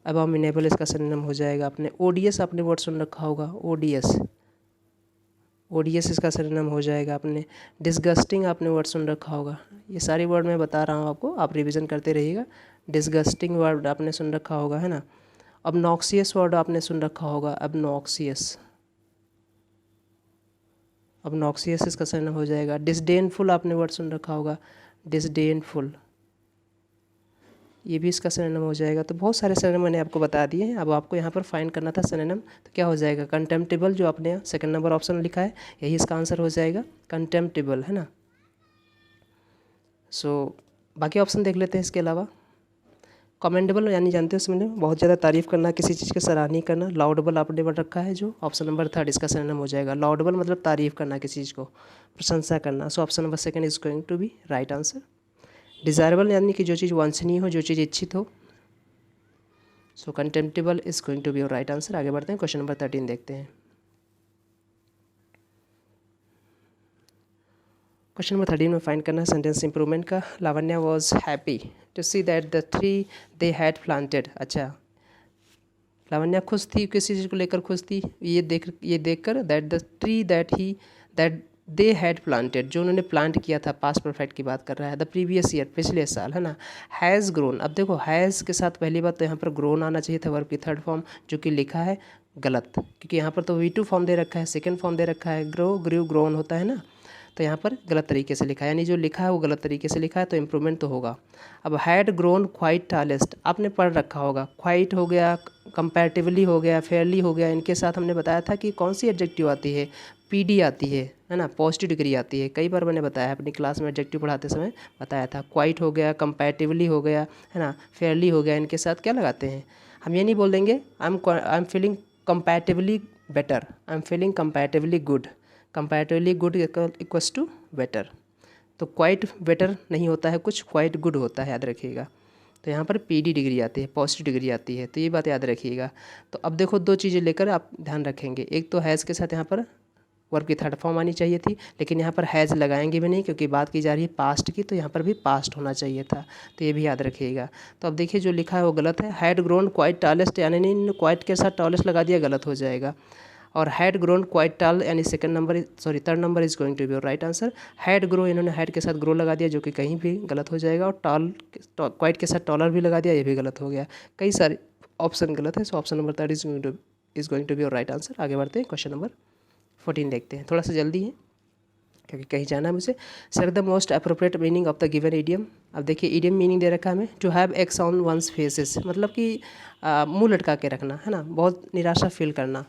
अबॉमिनेबल इसका सिनोनिम हो जाएगा अपने। ओडियस आपने वर्ड सुन रखा होगा, ओडियस, ओडियस इसका सिनोनिम हो जाएगा अपने। डिस्गस्टिंग आपने वर्ड सुन रखा होगा, ये सारी वर्ड मैं बता रहा हूँ आपको, आप रिवीजन करते रहिएगा। डिस्गस्टिंग वर्ड आपने सुन रखा होगा, है ना। ऑब्नॉक्सियस वर्ड आपने सुन रखा होगा, ऑब्नॉक्सियस, ऑब्नॉक्सियस इसका सिनोनिम हो जाएगा। डिसडेनफुल आपने वर्ड सुन रखा होगा, डिसडेनफुल, ये भी इसका सिनोनिम हो जाएगा। तो बहुत सारे सिनोनिम मैंने आपको बता दिए हैं। अब आपको यहाँ पर फाइंड करना था सिनोनिम, तो क्या हो जाएगा, कंटेम्प्टेबल, जो आपने सेकंड नंबर ऑप्शन लिखा है यही इसका आंसर हो जाएगा, कंटेम्प्टेबल, है ना। सो बाकी ऑप्शन देख लेते हैं इसके अलावा। कमेंडेबल यानी जानते हो समझो बहुत ज़्यादा तारीफ़ करना, किसी चीज़ की सराहनीय करना। लाउडेबल आपने बढ़ रखा है जो ऑप्शन नंबर थर्ड इसका सिनोनिम हो जाएगा। लाउडेबल मतलब तारीफ़ करना, किसी चीज़ को प्रशंसा करना। So option number second is going to be right answer. Desirable यानी कि जो चीज़ वांछनीय हो, जो चीज़ इच्छित हो। So contemptible is going to be your right answer. आगे बढ़ते हैं, क्वेश्चन नंबर 13 देखते हैं। क्वेश्चन नंबर 13 में फाइंड करना है सेंटेंस इंप्रूवमेंट का। Lavanya was happy to see that the tree they had planted. अच्छा, लावण्या खुश थी, किसी चीज़ को लेकर खुश थी, ये देखकर that the tree that they had planted, जो उन्होंने प्लांट किया था, पास्ट परफेक्ट की बात कर रहा है। द प्रीवियस ईयर, पिछले साल, है ना। हैज़ ग्रोन, अब देखो हैज़ के साथ पहली बात तो यहाँ पर ग्रोन आना चाहिए था वर्ब की थर्ड फॉर्म, जो कि लिखा है गलत, क्योंकि यहाँ पर तो V2 फॉर्म दे रखा है, सेकेंड फॉर्म दे रखा है, ग्रो ग्रू ग्रोन होता है ना, तो यहाँ पर गलत तरीके से लिखा है, यानी जो लिखा है वो गलत तरीके से लिखा है, तो इम्प्रूवमेंट तो होगा। अब हैड ग्रोन क्वाइट टालेस्ट, आपने पढ़ रखा होगा, क्वाइट हो गया, कंपैरेटिवली हो गया, फेयरली हो गया, इनके साथ हमने बताया था कि कौन सी एडजेक्टिव आती है, PD आती है ना, पॉजिटिव डिग्री आती है। कई बार मैंने बताया है अपनी क्लास में, एडजेक्टिव पढ़ाते समय बताया था। क्वाइट हो गया, कंपैरेटिवली हो गया, है ना, फेयरली हो गया, इनके साथ क्या लगाते हैं, हम ये नहीं बोल देंगे I am feeling comparatively better, I am feeling comparatively good. Comparatively good equals to better, तो क्वाइट बेटर नहीं होता है कुछ, क्वाइट गुड होता है, याद रखिएगा। तो यहाँ पर PD डिग्री आती है, पॉजिटिव डिग्री आती है, तो ये बात याद रखिएगा। तो अब देखो दो चीज़ें लेकर आप ध्यान रखेंगे, एक तो हैज़ के साथ यहाँ पर वर्ब की थर्ड फॉर्म आनी चाहिए थी, लेकिन यहाँ पर हैज़ लगाएंगे भी नहीं, क्योंकि बात की जा रही है पास्ट की, तो यहाँ पर भी पास्ट होना चाहिए था, तो ये भी याद रखिएगा। तो अब देखिए जो लिखा है वो गलत है, हैड ग्रोन क्वाइट टालेस्ट, यानी नहीं क्वाइट के साथ टालेस्ट लगा दिया, गलत हो जाएगा। और हैड ग्रोन क्वाइट टाल यानी third number is going to be your right answer. Had grow, इन्होंने हैड के साथ ग्रो लगा दिया, जो कि कहीं भी गलत हो जाएगा, और क्वाइट के साथ टॉलर भी लगा दिया, ये भी गलत हो गया, कई सारे ऑप्शन गलत है। So option number third is going to be your right answer. आगे बढ़ते हैं, क्वेश्चन नंबर 14 देखते हैं, थोड़ा सा जल्दी है क्योंकि कहीं जाना है मुझे। Select the most appropriate meaning of the given idiom. अब देखिए इडियम मीनिंग दे रखा है हमें, to have eggs on one's faces, मतलब कि मुंह लटका के रखना, है ना, बहुत निराशा फील करना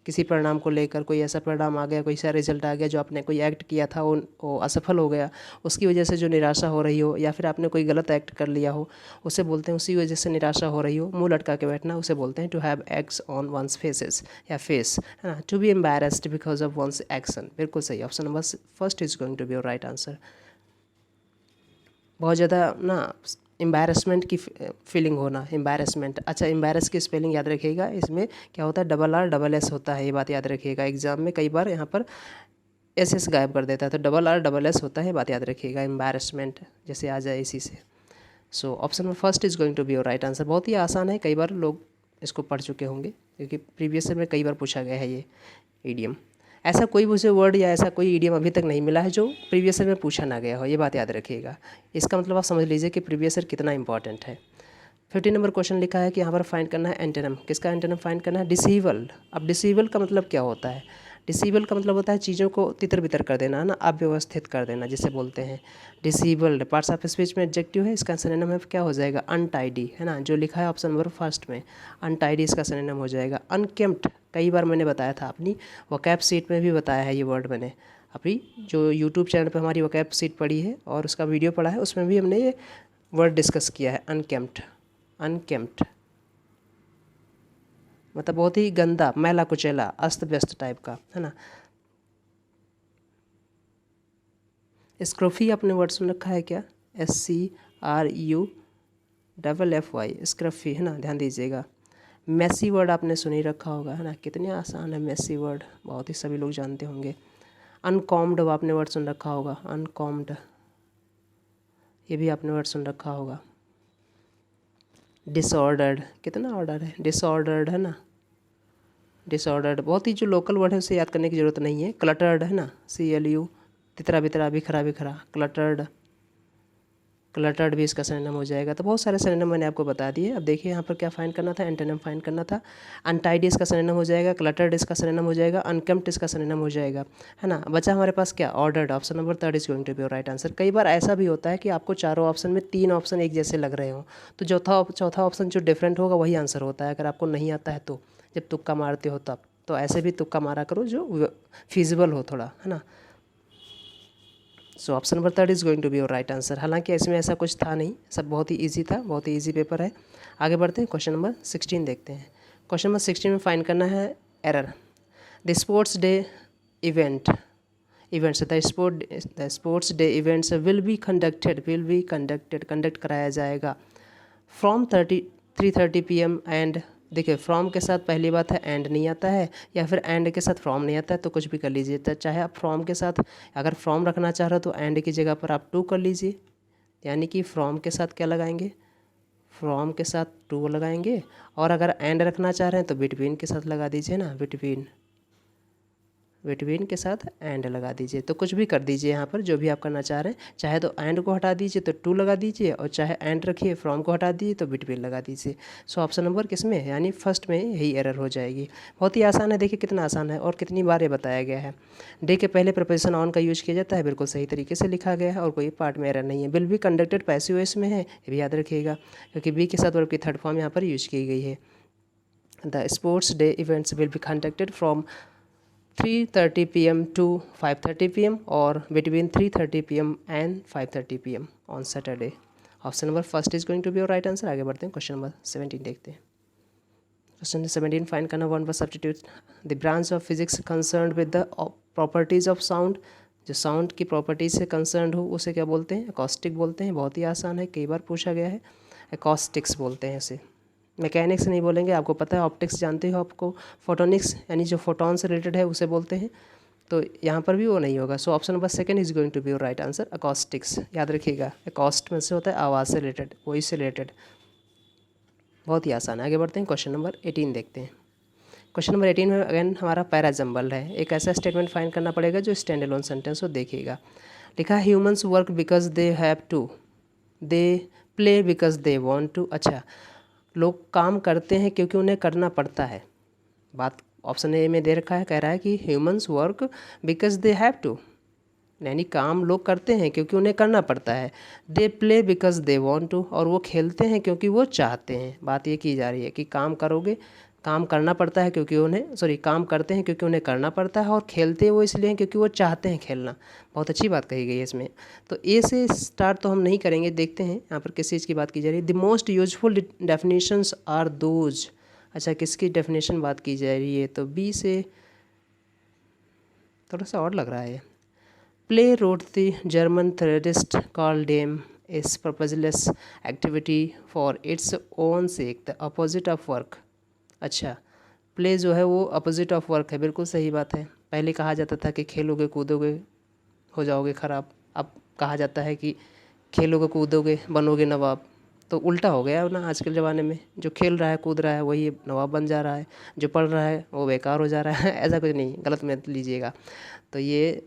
किसी परिणाम को लेकर। कोई ऐसा परिणाम आ गया, कोई ऐसा रिजल्ट आ गया, जो आपने कोई एक्ट किया था वो असफल हो गया, उसकी वजह से जो निराशा हो रही हो, या फिर आपने कोई गलत एक्ट कर लिया हो, उसे बोलते हैं, उसी वजह से निराशा हो रही हो, मुंह लटका के बैठना, उसे बोलते हैं to have eggs on one's faces या फेस, है ना। To be embarrassed because of one's action, बिल्कुल सही, option number first is going to be your right answer. बहुत ज़्यादा ना एम्बैरेसमेंट की फीलिंग होना, एम्बैरेसमेंट। अच्छा, एम्बैरेस की स्पेलिंग याद रखिएगा, इसमें क्या होता है, RRS होता है, ये बात याद रखिएगा। एग्जाम में कई बार यहाँ पर SS गायब कर देता है, तो RRS होता है, बात याद रखिएगा, एम्बैरेसमेंट जैसे आ जाए इसी से। So option number first is going to be your right answer. बहुत ही आसान है, कई बार लोग इसको पढ़ चुके होंगे, क्योंकि प्रीवियस में कई बार पूछा गया है ये इडियम। ऐसा कोई मुझे वर्ड या ऐसा कोई इडियम अभी तक नहीं मिला है जो प्रीवियस ईयर में पूछा ना गया हो, ये बात याद रखिएगा। इसका मतलब आप समझ लीजिए कि प्रीवियस ईयर कितना इंपॉर्टेंट है। 15 नंबर क्वेश्चन लिखा है कि यहाँ पर फाइंड करना है एंटोनिम। किसका एंटोनिम फाइंड करना है, डिसीवल। अब डिसीवल का मतलब क्या होता है, डिसीबल का मतलब होता है चीज़ों को तितर बितर कर देना, है ना, अव्यवस्थित कर देना, जिसे बोलते हैं डिसेबल्ड। पार्ट्स ऑफ स्पीच में एडजेक्टिव है, इसका सिनोनिम है क्या हो जाएगा, अनटाइडी, है ना, जो लिखा है ऑप्शन नंबर फर्स्ट में, अनटाइडी इसका सिनोनिम हो जाएगा। अनकेम्प्ट, कई बार मैंने बताया था, अपनी वोकैब सीट में भी बताया है ये वर्ड मैंने, अपनी जो यूट्यूब चैनल पर हमारी वोकैब सीट पड़ी है और उसका वीडियो पड़ा है, उसमें भी हमने ये वर्ड डिस्कस किया है, अनकेम्प्ट। अनकेम्प्ट मतलब बहुत ही गंदा, मैला कुचैला, अस्त व्यस्त टाइप का, है ना। स्क्रफी आपने वर्ड सुन रखा है क्या, SCRUFFY, स्क्रफी, है ना, ध्यान दीजिएगा। मैसी वर्ड आपने सुन ही रखा होगा, है ना, कितने आसान है मैसी वर्ड, बहुत ही सभी लोग जानते होंगे। अनकॉम्ड आपने वर्ड सुन रखा होगा, अनकॉम्ड, ये भी आपने वर्ड सुन रखा होगा। डिसऑर्डर्ड, कितना ऑर्डर है, डिसऑर्डर्ड, है ना, डिसऑर्डर्ड, बहुत ही जो लोकल वर्ड है उसे याद करने की ज़रूरत नहीं है। क्लटर्ड, है ना, CLU, तितरा बितरा, बिखरा बिखरा, क्लटर्ड, क्लटर्ड भी इसका सिनोनिम हो जाएगा। तो बहुत सारे सिनोनिम मैंने आपको बता दिए। अब देखिए यहाँ पर क्या फाइंड करना था, एंटोनिम फाइंड करना था। अनटाइडी इसका सिनोनिम हो जाएगा, क्लटर्ड इसका सिनोनिम हो जाएगा, अनकेम्प्ट इसका सिनोनिम हो जाएगा, है ना। बचा हमारे पास क्या, ordered, option number third is going to be your right answer. कई बार ऐसा भी होता है कि आपको चारों ऑप्शन में 3 ऑप्शन एक जैसे लग रहे हो, तो चौथा ऑप्शन जो डिफरेंट होगा वही आंसर होता है, अगर आपको नहीं आता है तो, जब तुक्का मारते हो तब। तो ऐसे भी तुक्का मारा करो जो फिजिबल हो थोड़ा, है ना। So option number third is going to be your right answer. हालांकि इसमें ऐसा कुछ था नहीं, सब बहुत ही ईजी था, बहुत ही ईजी पेपर है। आगे बढ़ते हैं, क्वेश्चन नंबर 16 देखते हैं। क्वेश्चन नंबर 16 में फाइंड करना है error. The sports day events the sports day events will be conducted conduct कराया जाएगा फ्रॉम 3:30 PM एंड, देखिए फ्रॉम के साथ पहली बात है एंड नहीं आता है, या फिर एंड के साथ फ्रॉम नहीं आता है, तो कुछ भी कर लीजिए। तो चाहे आप फ्रॉम के साथ अगर फ्रॉम रखना चाह रहे हो तो एंड की जगह पर आप टू कर लीजिए, यानी कि फ्रॉम के साथ क्या लगाएंगे, फ्रॉम के साथ टू लगाएंगे। और अगर एंड रखना चाह रहे हैं तो बिटवीन के साथ लगा दीजिए ना, बिटवीन के साथ एंड लगा दीजिए। तो कुछ भी कर दीजिए यहाँ पर, जो भी आप करना चाह रहे हैं। चाहे तो एंड को हटा दीजिए तो टू लगा दीजिए, और चाहे एंड रखिए फ्रॉम को हटा दीजिए तो बिटवीन लगा दीजिए। सो ऑप्शन नंबर किस में है, यानी फर्स्ट में यही एरर हो जाएगी। बहुत ही आसान है, देखिए कितना आसान है और कितनी बार ये बताया गया है। डे के पहले प्रपोजिशन ऑन का यूज किया जाता है, बिल्कुल सही तरीके से लिखा गया है और कोई पार्ट में एरर नहीं है। Will be conducted passive voice में है, ये भी याद रखिएगा, क्योंकि बी के साथ वर्ब की थर्ड फॉर्म यहाँ पर यूज की गई है। The sports day events will be conducted from 3:30 PM to 5:30 PM और between 3:30 PM and 5:30 PM on Saturday. Option number first is going to be your right answer. आगे बढ़ते हैं, क्वेश्चन नंबर 17 देखते हैं। क्वेश्चन 17 फाइंड करना, one word substitute the branch of physics concerned with the properties of sound. जो sound की properties से concerned हो उसे क्या बोलते हैं, एकॉस्टिक बोलते हैं। बहुत ही आसान है, कई बार पूछा गया है, एकॉस्टिक्स बोलते हैं इसे। मैकेनिक्स नहीं बोलेंगे, आपको पता है, ऑप्टिक्स जानते हो आपको, फोटोनिक्स यानी जो फोटोन से रिलेटेड है उसे बोलते हैं, तो यहाँ पर भी वो नहीं होगा। So option number second is going to be your right answer, acoustics. याद रखिएगा, एकॉस्ट में से होता है आवाज़ से रिलेटेड, वही से रिलेटेड। बहुत ही आसान है। आगे बढ़ते हैं, क्वेश्चन नंबर 18 देखते हैं। क्वेश्चन नंबर 18 में अगेन हमारा पैराजम्बल है। एक ऐसा स्टेटमेंट फाइंड करना पड़ेगा जो स्टैंड अलोन सेंटेंस हो। देखिएगा, लिखा है humans work because they have to, they play because they want to. अच्छा, लोग काम करते हैं क्योंकि उन्हें करना पड़ता है। बात ऑप्शन ए में दे रखा है, कह रहा है कि humans work because they have to, यानी काम लोग करते हैं क्योंकि उन्हें करना पड़ता है। They play because they want to, और वो खेलते हैं क्योंकि वो चाहते हैं। बात ये की जा रही है कि काम करोगे, काम करना पड़ता है क्योंकि उन्हें काम करते हैं क्योंकि उन्हें करना पड़ता है, और खेलते वो इसलिए हैं क्योंकि वो चाहते हैं खेलना। बहुत अच्छी बात कही गई है इसमें। तो ए से स्टार्ट तो हम नहीं करेंगे, देखते हैं यहाँ पर किस चीज़ की बात की जा रही है। The most useful definitions are those. अच्छा, किसकी डेफिनेशन बात की जा रही है, तो बी से थोड़ा सा और लग रहा है। Play wrote the German theorist Karl Dame is purposeless activity for its own sake, the opposite of work. अच्छा, प्ले जो है वो अपोजिट ऑफ वर्क है, बिल्कुल सही बात है। पहले कहा जाता था कि खेलोगे कूदोगे हो जाओगे ख़राब, अब कहा जाता है कि खेलोगे कूदोगे बनोगे नवाब। तो उल्टा हो गया ना आज के ज़माने में, जो खेल रहा है कूद रहा है वही नवाब बन जा रहा है, जो पढ़ रहा है वो बेकार हो जा रहा है। ऐसा कुछ नहीं, गलत मत लीजिएगा। तो ये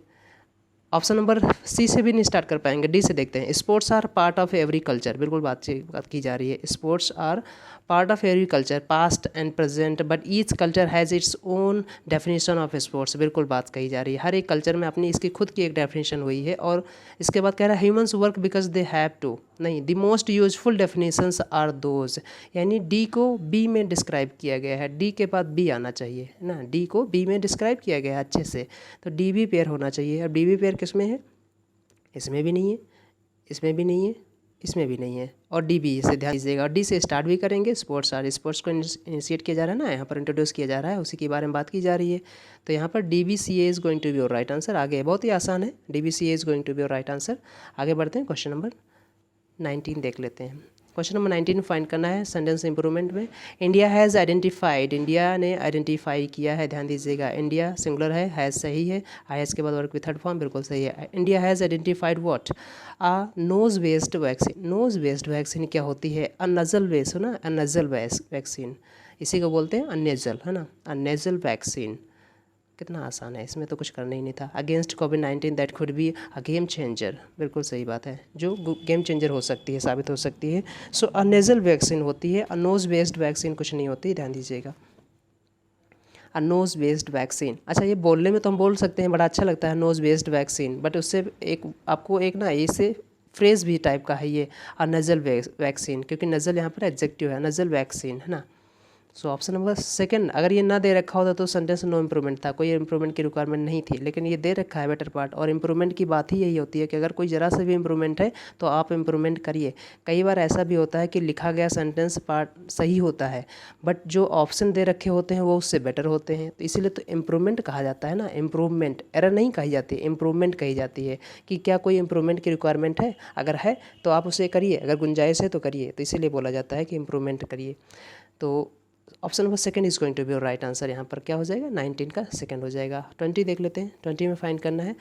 ऑप्शन नंबर सी से भी नहीं स्टार्ट कर पाएंगे, डी से देखते हैं। Sports are part of every culture, बिल्कुल बात की जा रही है। Sports are part of every culture past and present, but each culture has its own definition of sports, बिल्कुल बात कही जा रही है। हर एक कल्चर में अपनी इसकी खुद की एक डेफिनेशन हुई है। और इसके बाद कह रहा है humans work because they have to, नहीं, the most useful definitions are those, यानी डी को बी में डिस्क्राइब किया गया है। डी के बाद बी आना चाहिए ना, डी को बी में डिस्क्राइब किया गया है अच्छे से, तो डी बी पेयर होना चाहिए। और डी बी पेयर किस में है, इसमें भी नहीं है, इसमें भी नहीं है, इसमें भी नहीं है, और डी बी से ध्यान दीजिएगा। और डी से स्टार्ट भी करेंगे। स्पोर्ट्स आर, स्पोर्ट्स को इनिशिएट किया जा रहा है ना, यहाँ पर इंट्रोड्यूस किया जा रहा है, उसी के बारे में बात की जा रही है। तो यहाँ पर D B C A is going to be your right answer. आगे बहुत ही आसान है, D B C A is going to be your right answer. आगे बढ़ते हैं, क्वेश्चन नंबर 19 देख लेते हैं। क्वेश्चन नंबर 19 फाइंड करना है सेंटेंस इंप्रूवमेंट में। इंडिया हैज़ आइडेंटिफाइड, इंडिया ने आइडेंटिफाई किया है, ध्यान दीजिएगा। इंडिया सिंगुलर है, हैज़ सही है, आई एस के बाद वर्क विद थर्ड फॉर्म, बिल्कुल सही है। India has identified what, a nose based vaccine. Nose based vaccine क्या होती है, अ नज़ल बेस्ड हो ना, अ नज़ल वैक्सीन, इसी को बोलते हैं अनेजल, है ना, अ नेजल वैक्सीन। कितना आसान है, इसमें तो कुछ करना ही नहीं था। Against covid that could be a game changer, बिल्कुल सही बात है, जो गेम चेंजर हो सकती है, साबित हो सकती है। सो अ नेजल वैक्सीन होती है, अ नोज बेस्ड वैक्सीन कुछ नहीं होती, ध्यान दीजिएगा। अ नोज बेस्ड वैक्सीन, अच्छा ये बोलने में तो हम बोल सकते हैं, बड़ा अच्छा लगता है नोज बेस्ड वैक्सीन, बट उससे एक आपको एक ना इससे फ्रेज भी टाइप का है ये, अ नज़ल वैक्सीन, क्योंकि नज़ल यहाँ पर एडजेक्टिव है, नज़ल वैक्सीन, है ना। सो ऑप्शन नंबर सेकंड, अगर ये ना दे रखा होता तो सेंटेंस नो इम्प्रूवमेंट था, कोई इम्प्रूवमेंट की रिक्वायरमेंट नहीं थी, लेकिन ये दे रखा है बेटर पार्ट। और इम्प्रूवमेंट की बात ही यही होती है कि अगर कोई ज़रा सा भी इम्प्रूवमेंट है तो आप इम्प्रूवमेंट करिए। कई बार ऐसा भी होता है कि लिखा गया सेंटेंस पार्ट सही होता है, बट जो ऑप्शन दे रखे होते हैं वो उससे बेटर होते हैं, तो इसीलिए तो इम्प्रूवमेंट कहा जाता है ना। इम्प्रूवमेंट, एरर नहीं कही जाती, इम्प्रूवमेंट कही जाती है कि क्या कोई इम्प्रूवमेंट की रिक्वायरमेंट है, अगर है तो आप उसे करिए, अगर गुंजाइश है तो करिए, तो इसीलिए बोला जाता है कि इम्प्रूवमेंट करिए। तो option number second is going to be right answer. यहाँ पर क्या हो जाएगा, 19 का सेकंड हो जाएगा। 20 देख लेते हैं, 20 में फाइंड करना है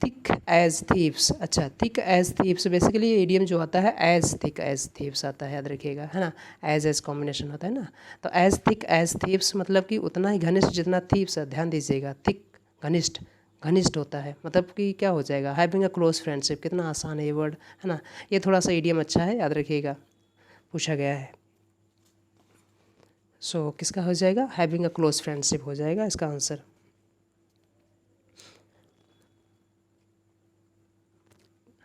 थिक एज थीव्स। अच्छा, थिक एज थीव्स बेसिकली ये इडियम जो आता है एज थिक एज थीव्स आता है, याद रखिएगा, है ना। एज कॉम्बिनेशन होता है ना, तो एज थिक एज थीव्स मतलब कि उतना ही घनिष्ठ जितना थीव्स है, ध्यान दीजिएगा, थिक घनिष्ठ, घनिष्ठ होता है, मतलब कि क्या हो जाएगा, हैविंग अ क्लोज फ्रेंडशिप। कितना आसान है ये वर्ड, है ना। ये थोड़ा सा इडियम अच्छा है, याद रखिएगा, पूछा गया है। सो किसका हो जाएगा, हैविंग अ क्लोज फ्रेंडशिप हो जाएगा इसका answer.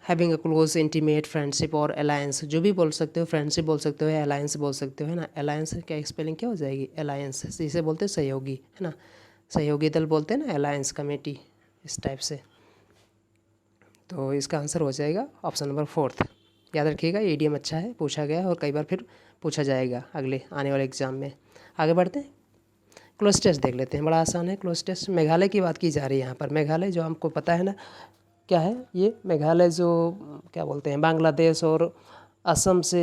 Having a close intimate friendship और अलायंस, जो भी बोल सकते हो, फ्रेंडशिप बोल सकते हो या अलायंस बोल सकते हो, है ना। अलायंस क्या स्पेलिंग क्या हो जाएगी, अलायंस, जिसे बोलते हैं सहयोगी, है ना, सहयोगी दल बोलते हैं ना, अलायंस कमेटी, इस टाइप से। तो इसका आंसर हो जाएगा ऑप्शन नंबर फोर्थ। याद रखिएगा, ईडीएम अच्छा है, पूछा गया है और कई बार फिर पूछा जाएगा अगले आने वाले एग्जाम में। आगे बढ़ते हैं, क्लोज टेस्ट देख लेते हैं, बड़ा आसान है क्लोज टेस्ट। मेघालय की बात की जा रही है यहाँ पर। मेघालय जो हमको पता है ना क्या है, ये मेघालय जो क्या बोलते हैं, बांग्लादेश और असम से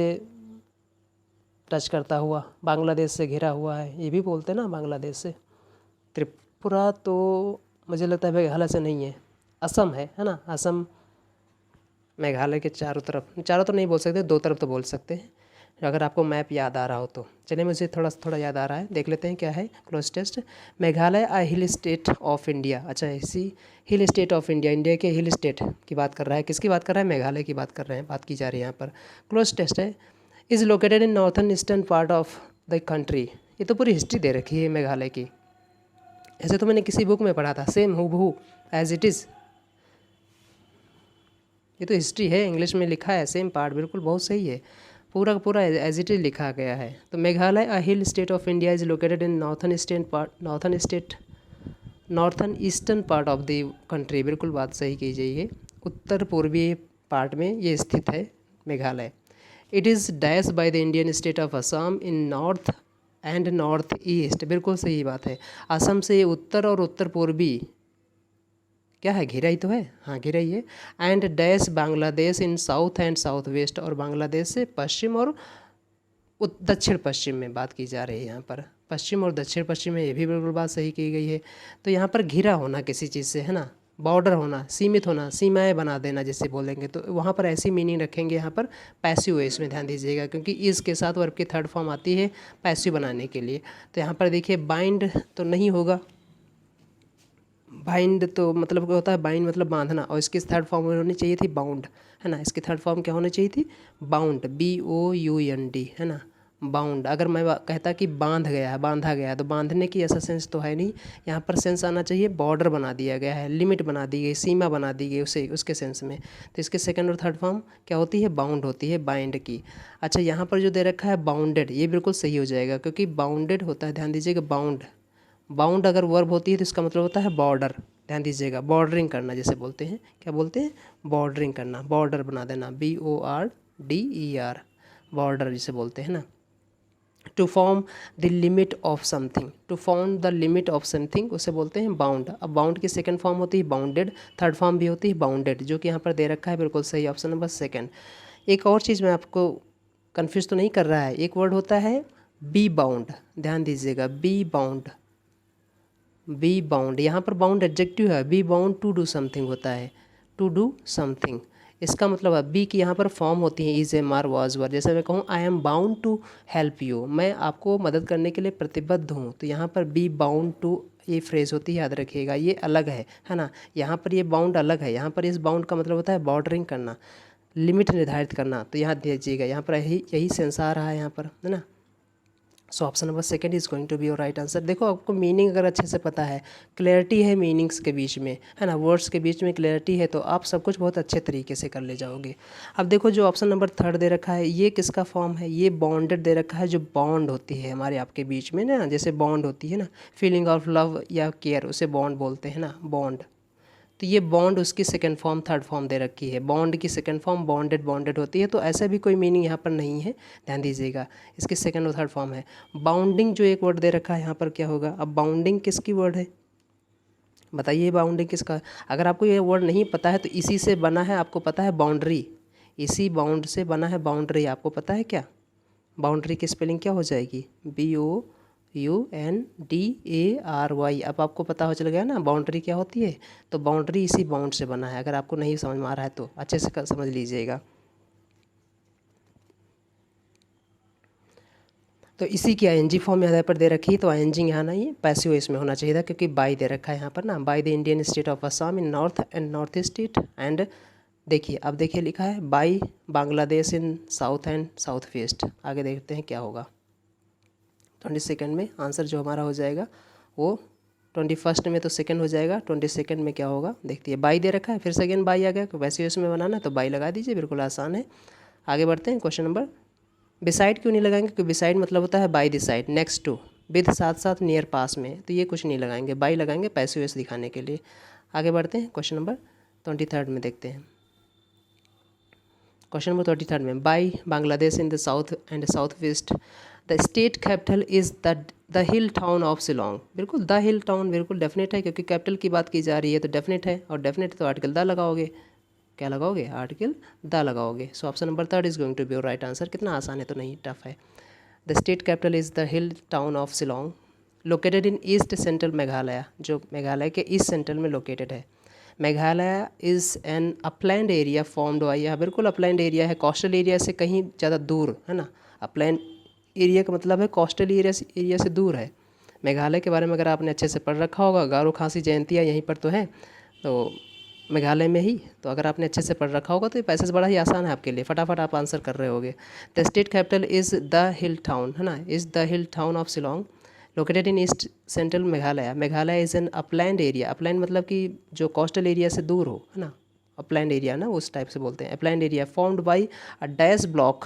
टच करता हुआ, बांग्लादेश से घिरा हुआ है, ये भी बोलते हैं ना बांग्लादेश से। त्रिपुरा तो मुझे लगता है मेघालय से नहीं है, असम है ना। असम मेघालय के चारों तरफ, चारों तो नहीं बोल सकते, दो तरफ तो बोल सकते हैं, अगर आपको मैप याद आ रहा हो तो। चलिए, मुझे थोड़ा थोड़ा याद आ रहा है, देख लेते हैं क्या है cloze test. Meghalaya a hill state of India. अच्छा, इसी hill state of India, India के हिल स्टेट की बात कर रहा है, किसकी बात कर रहा है, मेघालय की बात कर रहे हैं, बात की जा रही है यहाँ पर। क्लोज टेस्ट है, is located in northern eastern part of the country. ये तो पूरी हिस्ट्री दे रखी है मेघालय की, ऐसे तो मैंने किसी बुक में पढ़ा था, सेम हूबहू एज इट इज़। ये तो हिस्ट्री है, इंग्लिश में लिखा है सेम पार्ट, बिल्कुल बहुत सही है, पूरा का पूरा एज इट इज लिखा गया है। तो Meghalaya a hill state of India is located in northern eastern part of the country. बिल्कुल बात सही की जाइए, उत्तर पूर्वी पार्ट में ये स्थित है Meghalaya. It is dash by the Indian state of Assam in north and north east. बिल्कुल सही बात है, असम से उत्तर और उत्तर पूर्वी क्या है, घिरा ही तो है, हाँ घिरा ही है। And dash Bangladesh in south and south west, और बांग्लादेश से पश्चिम और दक्षिण पश्चिम में बात की जा रही है यहाँ पर, पश्चिम और दक्षिण पश्चिम में, ये भी बिल्कुल बात सही की गई है। तो यहाँ पर घिरा होना किसी चीज़ से, है ना, बॉर्डर होना, सीमित होना, सीमाएं बना देना जिसे बोलेंगे, तो वहाँ पर ऐसी मीनिंग रखेंगे यहाँ पर पैसिव है, इसमें ध्यान दीजिएगा, क्योंकि इस के साथ वर्ब की थर्ड फॉर्म आती है पैसिव बनाने के लिए। तो यहाँ पर देखिए बाइंड तो नहीं होगा, बाइंड तो मतलब क्या होता है, बाइंड मतलब बांधना, और इसकी थर्ड फॉर्म होनी चाहिए थी बाउंड, है ना। इसकी थर्ड फॉर्म क्या होनी चाहिए थी, बाउंड, BOUND, है ना, बाउंड। अगर मैं कहता कि बांध गया है, बांधा गया है, तो बांधने की ऐसा सेंस तो है नहीं, यहाँ पर सेंस आना चाहिए बॉर्डर बना दिया गया है, लिमिट बना दी गई, सीमा बना दी गई उसे, उसके सेंस में। तो इसके सेकंड और थर्ड फॉर्म क्या होती है, बाउंड होती है, बाइंड की। अच्छा, यहाँ पर जो दे रखा है बाउंडेड, ये बिल्कुल सही हो जाएगा, क्योंकि बाउंडेड होता है, ध्यान दीजिएगा, बाउंड, बाउंड अगर वर्ब होती है तो इसका मतलब होता है बॉर्डर, ध्यान दीजिएगा, बॉर्डरिंग करना जिसे बोलते हैं, क्या बोलते हैं, बॉर्डरिंग करना, बॉर्डर बना देना, BORDER, बॉर्डर जिसे बोलते हैं ना। To form the limit of something, to form the limit of something उसे बोलते हैं बाउंड। अब बाउंड की सेकंड फॉर्म होती है बाउंडेड, थर्ड फॉर्म भी होती है बाउंडेड, जो कि यहाँ पर दे रखा है, बिल्कुल सही, ऑप्शन नंबर सेकंड। एक और चीज़ मैं आपको कन्फ्यूज़ तो नहीं कर रहा है, एक वर्ड होता है बी बाउंड, ध्यान दीजिएगा, बी बाउंड, बी बाउंड, यहाँ पर बाउंड एडजेक्टिव है, be bound to do something होता है, टू डू समथिंग, इसका मतलब है बी की यहाँ पर फॉर्म होती है is am are was were. जैसे मैं कहूँ I am bound to help you, मैं आपको मदद करने के लिए प्रतिबद्ध हूँ, तो यहाँ पर बी बाउंड टू ये फ्रेज होती है, याद रखिएगा, ये अलग है ना। यहाँ पर ये बाउंड अलग है, यहाँ पर इस बाउंड का मतलब होता है बॉर्डरिंग करना, लिमिट निर्धारित करना, तो यहाँ दीजिएगा, यहाँ पर यही सेंस आ रहा है यहाँ पर, है ना। So option number second is going to be your right answer. देखो आपको मीनिंग अगर अच्छे से पता है, क्लैरिटी है मीनिंग्स के बीच में, है ना, वर्ड्स के बीच में क्लैरिटी है, तो आप सब कुछ बहुत अच्छे तरीके से कर ले जाओगे। अब देखो जो ऑप्शन नंबर थर्ड दे रखा है, ये किसका फॉर्म है, ये बॉन्डेड दे रखा है, जो बॉन्ड होती है हमारे आपके बीच में ना, जैसे बॉन्ड होती है ना, फीलिंग ऑफ लव या केयर, उसे बॉन्ड बोलते हैं ना, बॉन्ड। तो ये बॉन्ड उसकी सेकंड फॉर्म थर्ड फॉर्म दे रखी है, बॉन्ड की सेकंड फॉर्म बॉन्डेड बॉन्डेड होती है, तो ऐसा भी कोई मीनिंग यहाँ पर नहीं है, ध्यान दीजिएगा, इसकी सेकंड और थर्ड फॉर्म है। बाउंडिंग जो एक वर्ड दे रखा है यहाँ पर क्या होगा, अब बाउंडिंग किसकी वर्ड है, बताइए बाउंडिंग किसका है? अगर आपको ये वर्ड नहीं पता है तो इसी से बना है, आपको पता है बाउंड्री, इसी बाउंड से बना है बाउंड्री, आपको पता है क्या, बाउंड्री की स्पेलिंग क्या हो जाएगी, BOUNDARY। अब आपको पता हो चल गया ना बाउंड्री क्या होती है, तो बाउंड्री इसी बाउंड से बना है, अगर आपको नहीं समझ में आ रहा है तो अच्छे से समझ लीजिएगा। तो इसी की ING फॉर्म यहाँ पर दे रखी है, तो ING यहाँ नहीं पैसिव इसमें होना चाहिए था, क्योंकि बाई दे रखा है यहाँ पर ना, by the Indian state of Assam in north and north east state and, देखिए अब देखिए लिखा है by Bangladesh in south and south west. आगे देखते हैं क्या होगा। 22 में आंसर जो हमारा हो जाएगा वो 21 में तो सेकंड हो जाएगा, 22 में क्या होगा देखते हैं, बाई दे रखा है, फिर सेकंड बाई आ गया, वैसे इसमें बनाना तो बाई लगा दीजिए, बिल्कुल आसान है। आगे बढ़ते हैं, क्वेश्चन नंबर, बिसाइड क्यों नहीं लगाएंगे, क्योंकि बिसाइड मतलब होता है by the side, next to, with साथ साथ, नियर पास में, तो ये कुछ नहीं लगाएंगे, बाई लगाएंगे पैसिव वॉइस दिखाने के लिए। आगे बढ़ते हैं, क्वेश्चन नंबर 23 में देखते हैं। क्वेश्चन नंबर 23 में, by Bangladesh in the south and south west, the state capital is the hill town of Shillong. बिल्कुल द हिल टाउन बिल्कुल डेफिनेट है, क्योंकि कैपिटल की बात की जा रही है तो डेफिनेट है, और डेफिनेट तो आर्टिकल द लगाओगे, क्या लगाओगे, आर्टिकल द लगाओगे। So option number third is going to be your right answer. कितना आसान है, तो नहीं टफ है। The state capital is the hill town of Shillong, located in east central Meghalaya, जो मेघालय के ईस्ट सेंट्रल में लोकेटेड है। Meghalaya is an upland area formed by, यह बिल्कुल अपलैंड एरिया है, कोस्टल एरिया से कहीं ज़्यादा दूर है ना, अपलैंड एरिया का मतलब है कोस्टल एरिया से दूर है। मेघालय के बारे में अगर आपने अच्छे से पढ़ रखा होगा, गारो खासी जयंतिया यहीं पर तो है, तो मेघालय में ही, तो अगर आपने अच्छे से पढ़ रखा होगा तो ये पैसेज बड़ा ही आसान है आपके लिए, फटाफट आप आंसर कर रहे होगे। The state capital is the hill town, है ना, is the hill town of Shillong, located in east central Meghalaya. Meghalaya is an upland area, upland मतलब कि जो कोस्टल एरिया से दूर हो, है ना, अपलैंड एरिया ना उस टाइप से बोलते हैं, upland area, formed by a dash block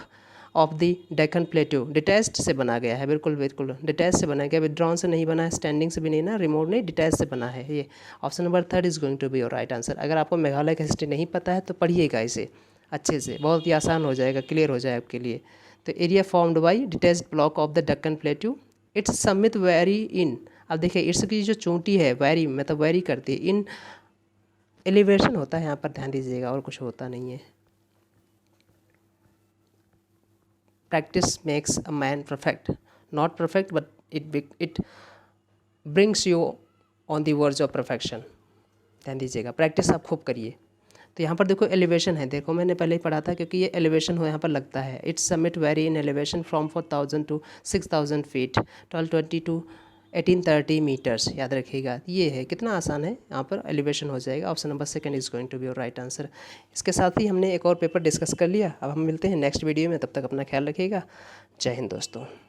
of the Deccan plateau, detached से बना गया है, बिल्कुल बिल्कुल डिटैच से बना गया, विड्रॉन से नहीं बना है, स्टैंडिंग से भी नहीं ना, रिमोट नहीं, डिटैच से बना है ये। Option number third is going to be your right answer. अगर आपको मेघालय का हिस्ट्री नहीं पता है तो पढ़िएगा इसे अच्छे से, बहुत ही आसान हो जाएगा, क्लियर हो जाए आपके लिए। तो area formed by detached block of the Deccan plateau, its summit very in, अब देखिए इट्स की जो चोटी है वेरी मतलब वेरी करती है, इन एलिवेशन होता है यहाँ पर, ध्यान दीजिएगा, और कुछ होता नहीं है। Practice makes a man perfect, not perfect but it brings you on the verge of perfection. ध्यान दीजिएगा, प्रैक्टिस आप खूब करिए। तो यहाँ पर देखो एलिवेशन है, देखो मैंने पहले ही पढ़ा था, क्योंकि ये एलिवेशन हो यहाँ पर लगता है, its summit very in elevation from 4000 to 6000 feet, 1220 to 1830 metres, याद रखिएगा। ये है, कितना आसान है, यहाँ पर एलिवेशन हो जाएगा। Option number second is going to be your right answer. इसके साथ ही हमने एक और पेपर डिस्कस कर लिया, अब हम मिलते हैं नेक्स्ट वीडियो में, तब तक अपना ख्याल रखिएगा। जय हिंद दोस्तों।